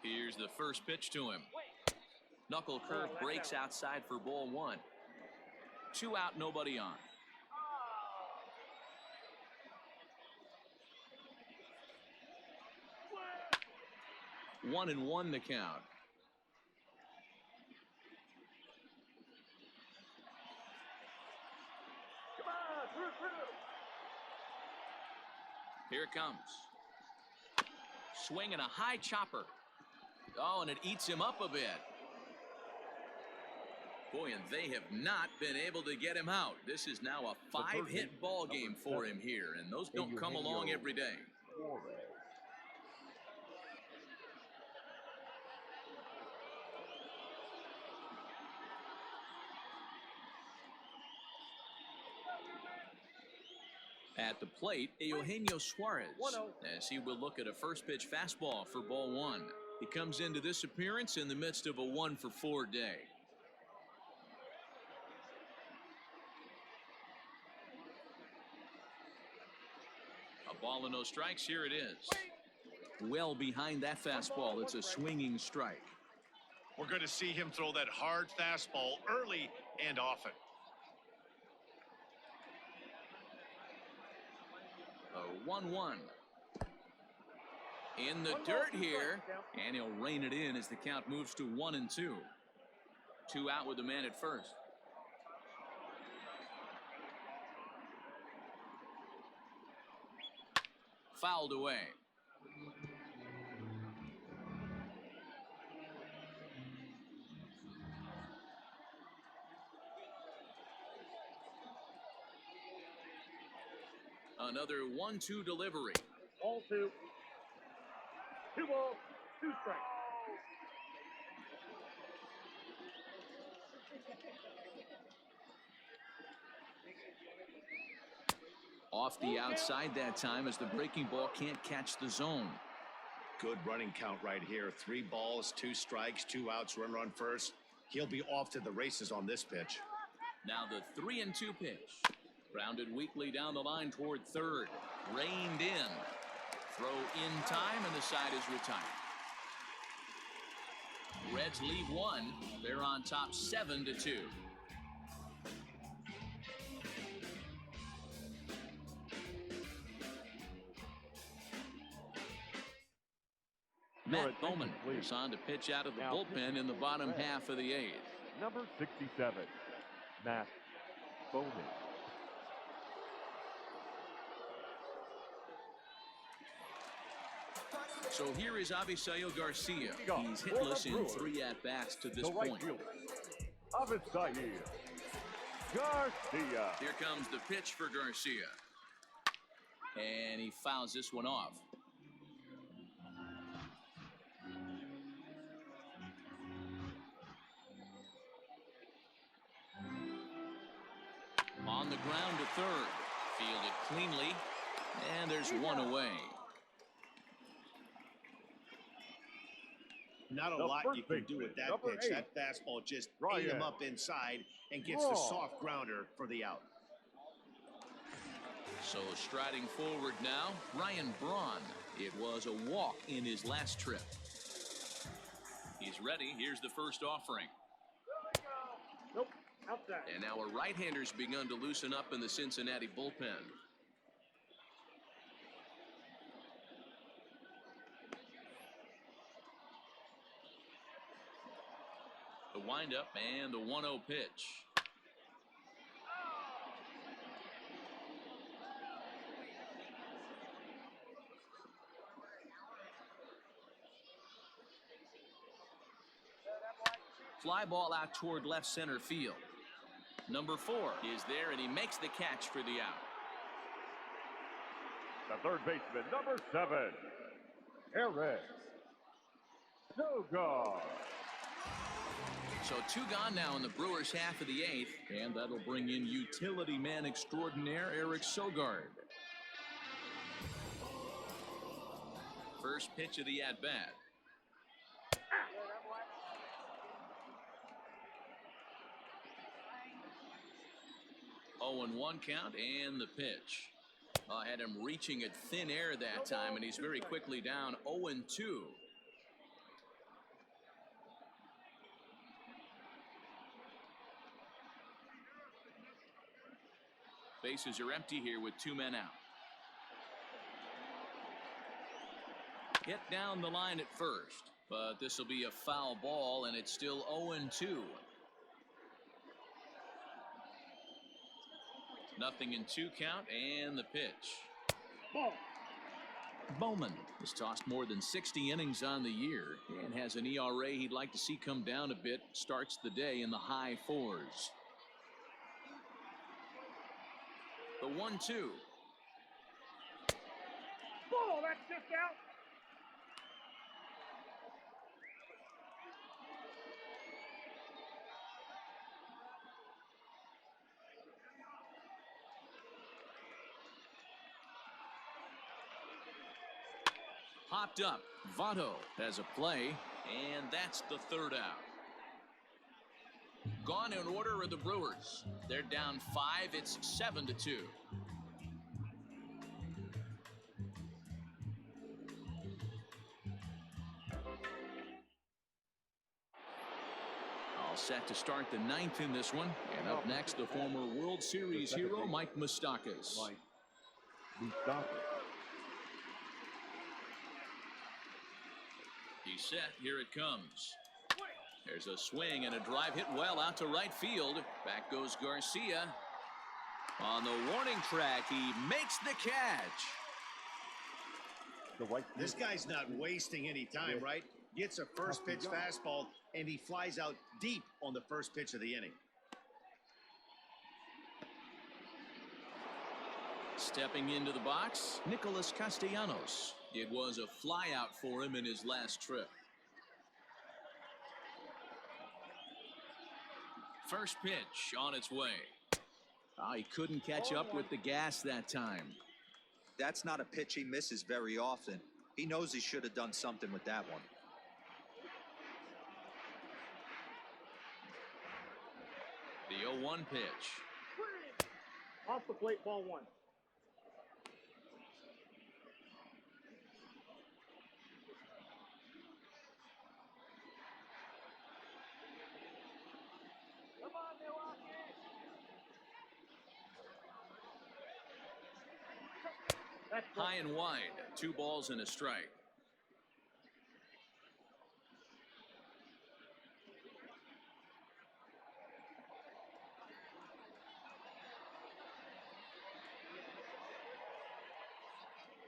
Here's the first pitch to him. Knuckle curve breaks outside for ball 1. 2 out, nobody on. 1-1 the count. Here it comes. Swinging a high chopper. Oh, and it eats him up a bit. Boy, and they have not been able to get him out. This is now a 5-hit ball game for him here, and those don't come along every day. At the plate, Eugenio Suarez, as he will look at a first pitch fastball for ball one. He comes into this appearance in the midst of a 1-for-4 day. A ball and no strikes. Here it is. Well behind that fastball. It's a swinging strike. We're going to see him throw that hard fastball early and often. A 1-1. In the dirt here, and he'll rein it in as the count moves to 1-2. 2 out with the man at first. Fouled away. Another 1-2 delivery. Ball 2. 2 balls, 2 strikes. Off the outside that time as the breaking ball can't catch the zone. Good running count right here. 3 balls, 2 strikes, 2 outs, run first. He'll be off to the races on this pitch. Now the 3-2 pitch. Grounded weakly down the line toward third. Reined in. Throw in time, and the side is retired. Reds lead 1. They're on top 7-2. Matt Bowman is on to pitch out of the bullpen in the bottom half of the 8th. Number 67, Matt Bowman. So here is Avisail Garcia. He's hitless in 3 at-bats to this point. Avisail Garcia. Here comes the pitch for Garcia. And he fouls this one off. On the ground to third. Fielded cleanly. And there's 1 away. Not a lot you can do with that pitch. That fastball just ate him up inside and gets the soft grounder for the out. So striding forward now, Ryan Braun. It was a walk in his last trip. He's ready. Here's the first offering. Nope, outside. And now a right-hander's begun to loosen up in the Cincinnati bullpen. The windup and the 1-0 pitch. Fly ball out toward left center field. Number 4 is there, and he makes the catch for the out. The third baseman, number 7, Eric Sogard. So 2 gone now in the Brewers half of the 8th, and that'll bring in utility man extraordinaire Eric Sogard. First pitch of the at-bat. Oh, and 1 count, and the pitch. Had him reaching at thin air that time, and he's very quickly down 0-2. Bases are empty here with 2 men out. Hit down the line at first, but this will be a foul ball, and it's still 0-2. Nothing in 2 count, and the pitch. Ball. Bowman has tossed more than 60 innings on the year and has an ERA he'd like to see come down a bit. Starts the day in the high 4s. The 1-2. Ball. That's just out. Popped up. Votto has a play, and that's the 3rd out. Gone in order are the Brewers. They're down 5. It's 7-2. All set to start the 9th in this one. And up next, the former World Series hero, Mike Moustakas. He's set. Here it comes. There's a swing and a drive hit well out to right field. Back goes Garcia. On the warning track, he makes the catch. This guy's not wasting any time, right? Gets a first pitch fastball, and he flies out deep on the first pitch of the inning. Stepping into the box, Nicholas Castellanos. It was a flyout for him in his last trip. First pitch on its way. Oh, he couldn't catch up with the gas that time. That's not a pitch he misses very often. He knows he should have done something with that one. The 0-1 pitch. Off the plate, ball 1. Come on, Milwaukee. High and wide. 2 balls and a strike.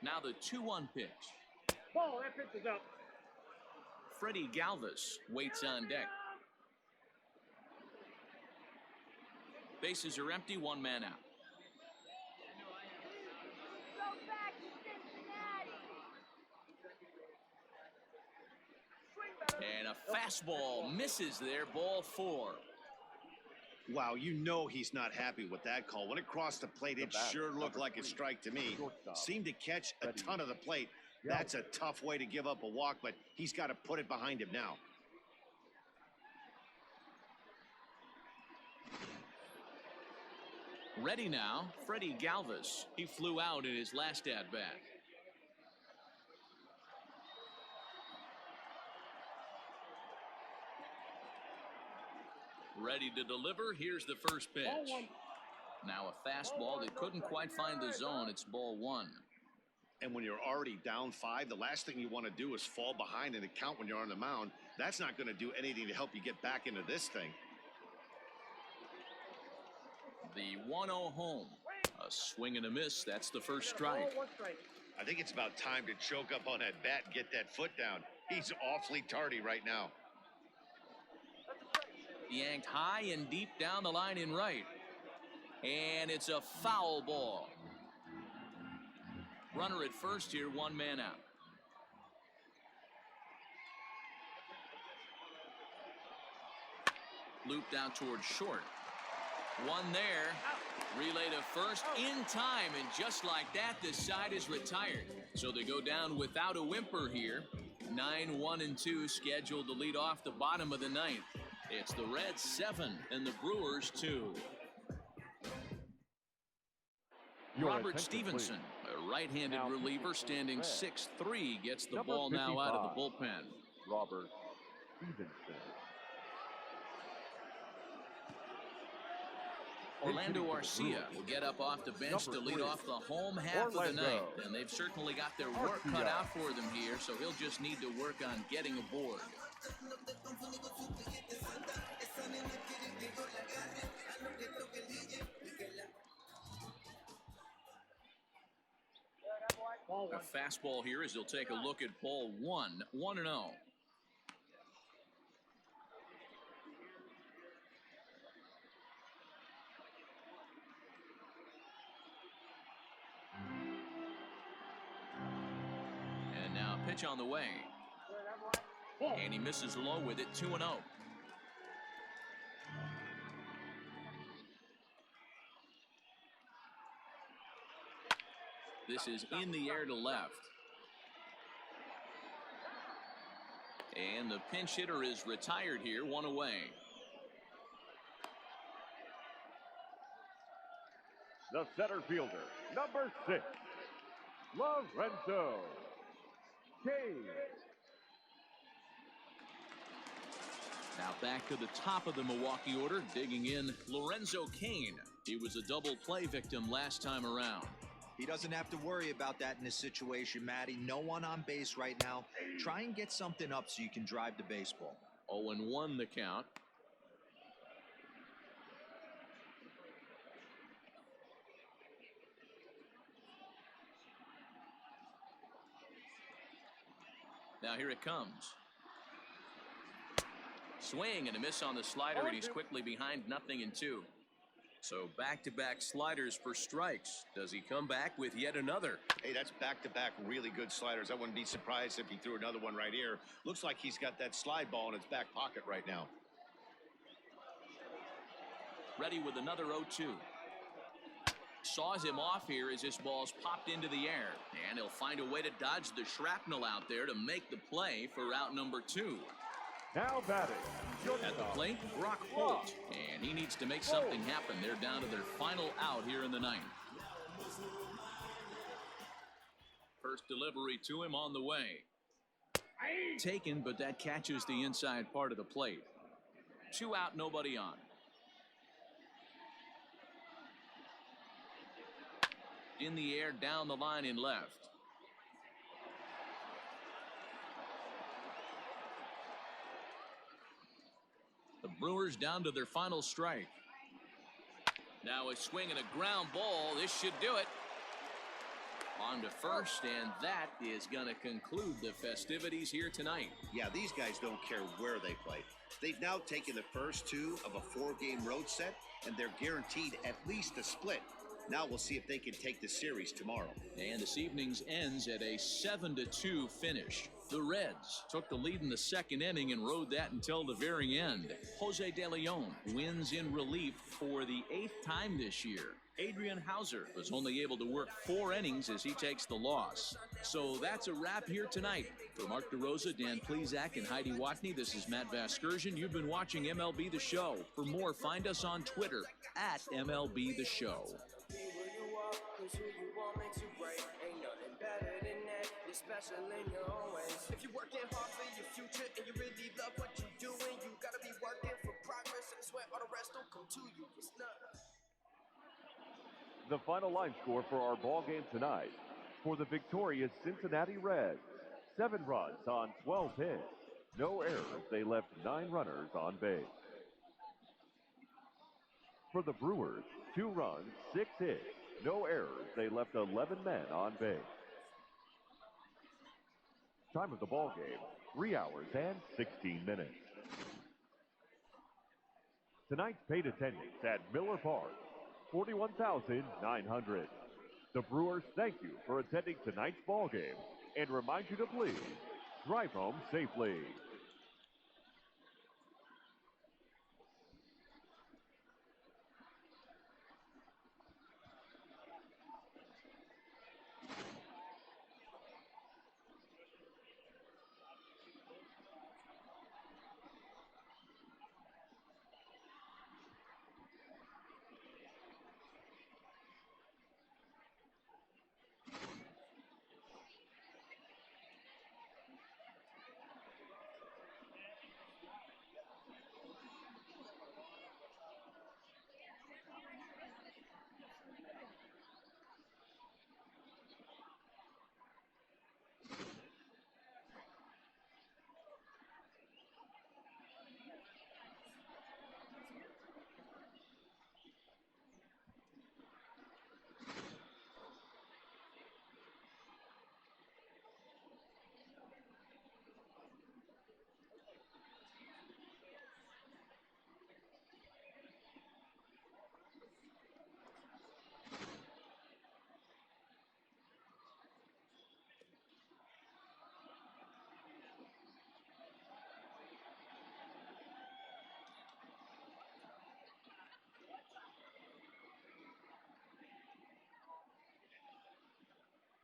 Now the 2-1 pitch. Ball. That pitch is up. Freddie Galvis waits on deck. Bases are empty. 1 man out. Go back to Cincinnati. And a fastball misses there. Ball 4. Wow, you know he's not happy with that call. When it crossed the plate, it sure looked like a strike to me. Seemed to catch a ton of the plate. That's a tough way to give up a walk, but he's got to put it behind him now. Ready now, Freddie Galvis. He flew out in his last at-bat. Ready to deliver. Here's the first pitch. Now a fastball that couldn't quite find the zone. It's ball 1. And when you're already down 5, the last thing you want to do is fall behind in the count when you're on the mound. That's not going to do anything to help you get back into this thing. The 1-0 home. A swing and a miss. That's the first strike. I think it's about time to choke up on that bat and get that foot down. He's awfully tardy right now. Yanked high and deep down the line in right. And it's a foul ball. Runner at first here, 1 man out. Looped out towards short. 1 there. Relay to first in time, and just like that, this side is retired. So they go down without a whimper here. 9-1-2 scheduled to lead off the bottom of the 9th. It's the Reds 7 and the Brewers 2. Robert Stevenson, a right-handed reliever standing 6'3", gets the ball now out of the bullpen. Robert Stevenson. Orlando Arcia will get up off the bench to lead off the home half of the night. And they've certainly got their work cut out for them here, so he'll just need to work on getting aboard. A fastball here as he'll take a look at ball 1, 1-0. And now pitch on the way. And he misses low with it, 2-0. This is in the air to left. And the pinch hitter is retired here, 1 away. The center fielder, number 6, Lorenzo Kane. Now back to the top of the Milwaukee order, digging in Lorenzo Kane. He was a double play victim last time around. He doesn't have to worry about that in this situation, Matty. No one on base right now. Try and get something up so you can drive the baseball. 0-1 the count. Now here it comes. Swing and a miss on the slider, and he's quickly behind 0-2. So back-to-back sliders for strikes. Does he come back with yet another? Hey, that's back-to-back really good sliders. I wouldn't be surprised if he threw another one right here. Looks like he's got that slide ball in his back pocket right now. Ready with another 0-2. Saws him off here as this ball's popped into the air. And he'll find a way to dodge the shrapnel out there to make the play for route number 2. Now batting. At the plate, Brock Holt. And he needs to make something happen. They're down to their final out here in the 9th. First delivery to him on the way. Taken, but that catches the inside part of the plate. 2 out, nobody on. In the air, down the line in left. The Brewers down to their final strike. Now a swing and a ground ball. This should do it. On to first, and that is going to conclude the festivities here tonight. Yeah, these guys don't care where they play. They've now taken the first 2 of a 4-game road set, and they're guaranteed at least a split. Now we'll see if they can take the series tomorrow. And this evening's ends at a 7-2 finish. The Reds took the lead in the 2nd inning and rode that until the very end. Jose De Leon wins in relief for the 8th time this year. Adrian Hauser was only able to work 4 innings as he takes the loss. So that's a wrap here tonight. For Mark DeRosa, Dan Plesac, and Heidi Watney, this is Matt Vasgersian. You've been watching MLB The Show. For more, find us on Twitter at MLB The Show. Special in your own ways. If you're working hard for your future and you really love what you're doing, you gotta be working for progress, and I swear all the rest don't come to you. It's not. The final line score for our ball game tonight. For the victorious Cincinnati Reds, 7 runs on 12 hits. No errors. They left 9 runners on base. For the Brewers, 2 runs, 6 hits. No errors. They left 11 men on base. Time of the ball game, 3 hours and 16 minutes. Tonight's paid attendance at Miller Park, 41,900. The Brewers thank you for attending tonight's ball game and remind you to please drive home safely.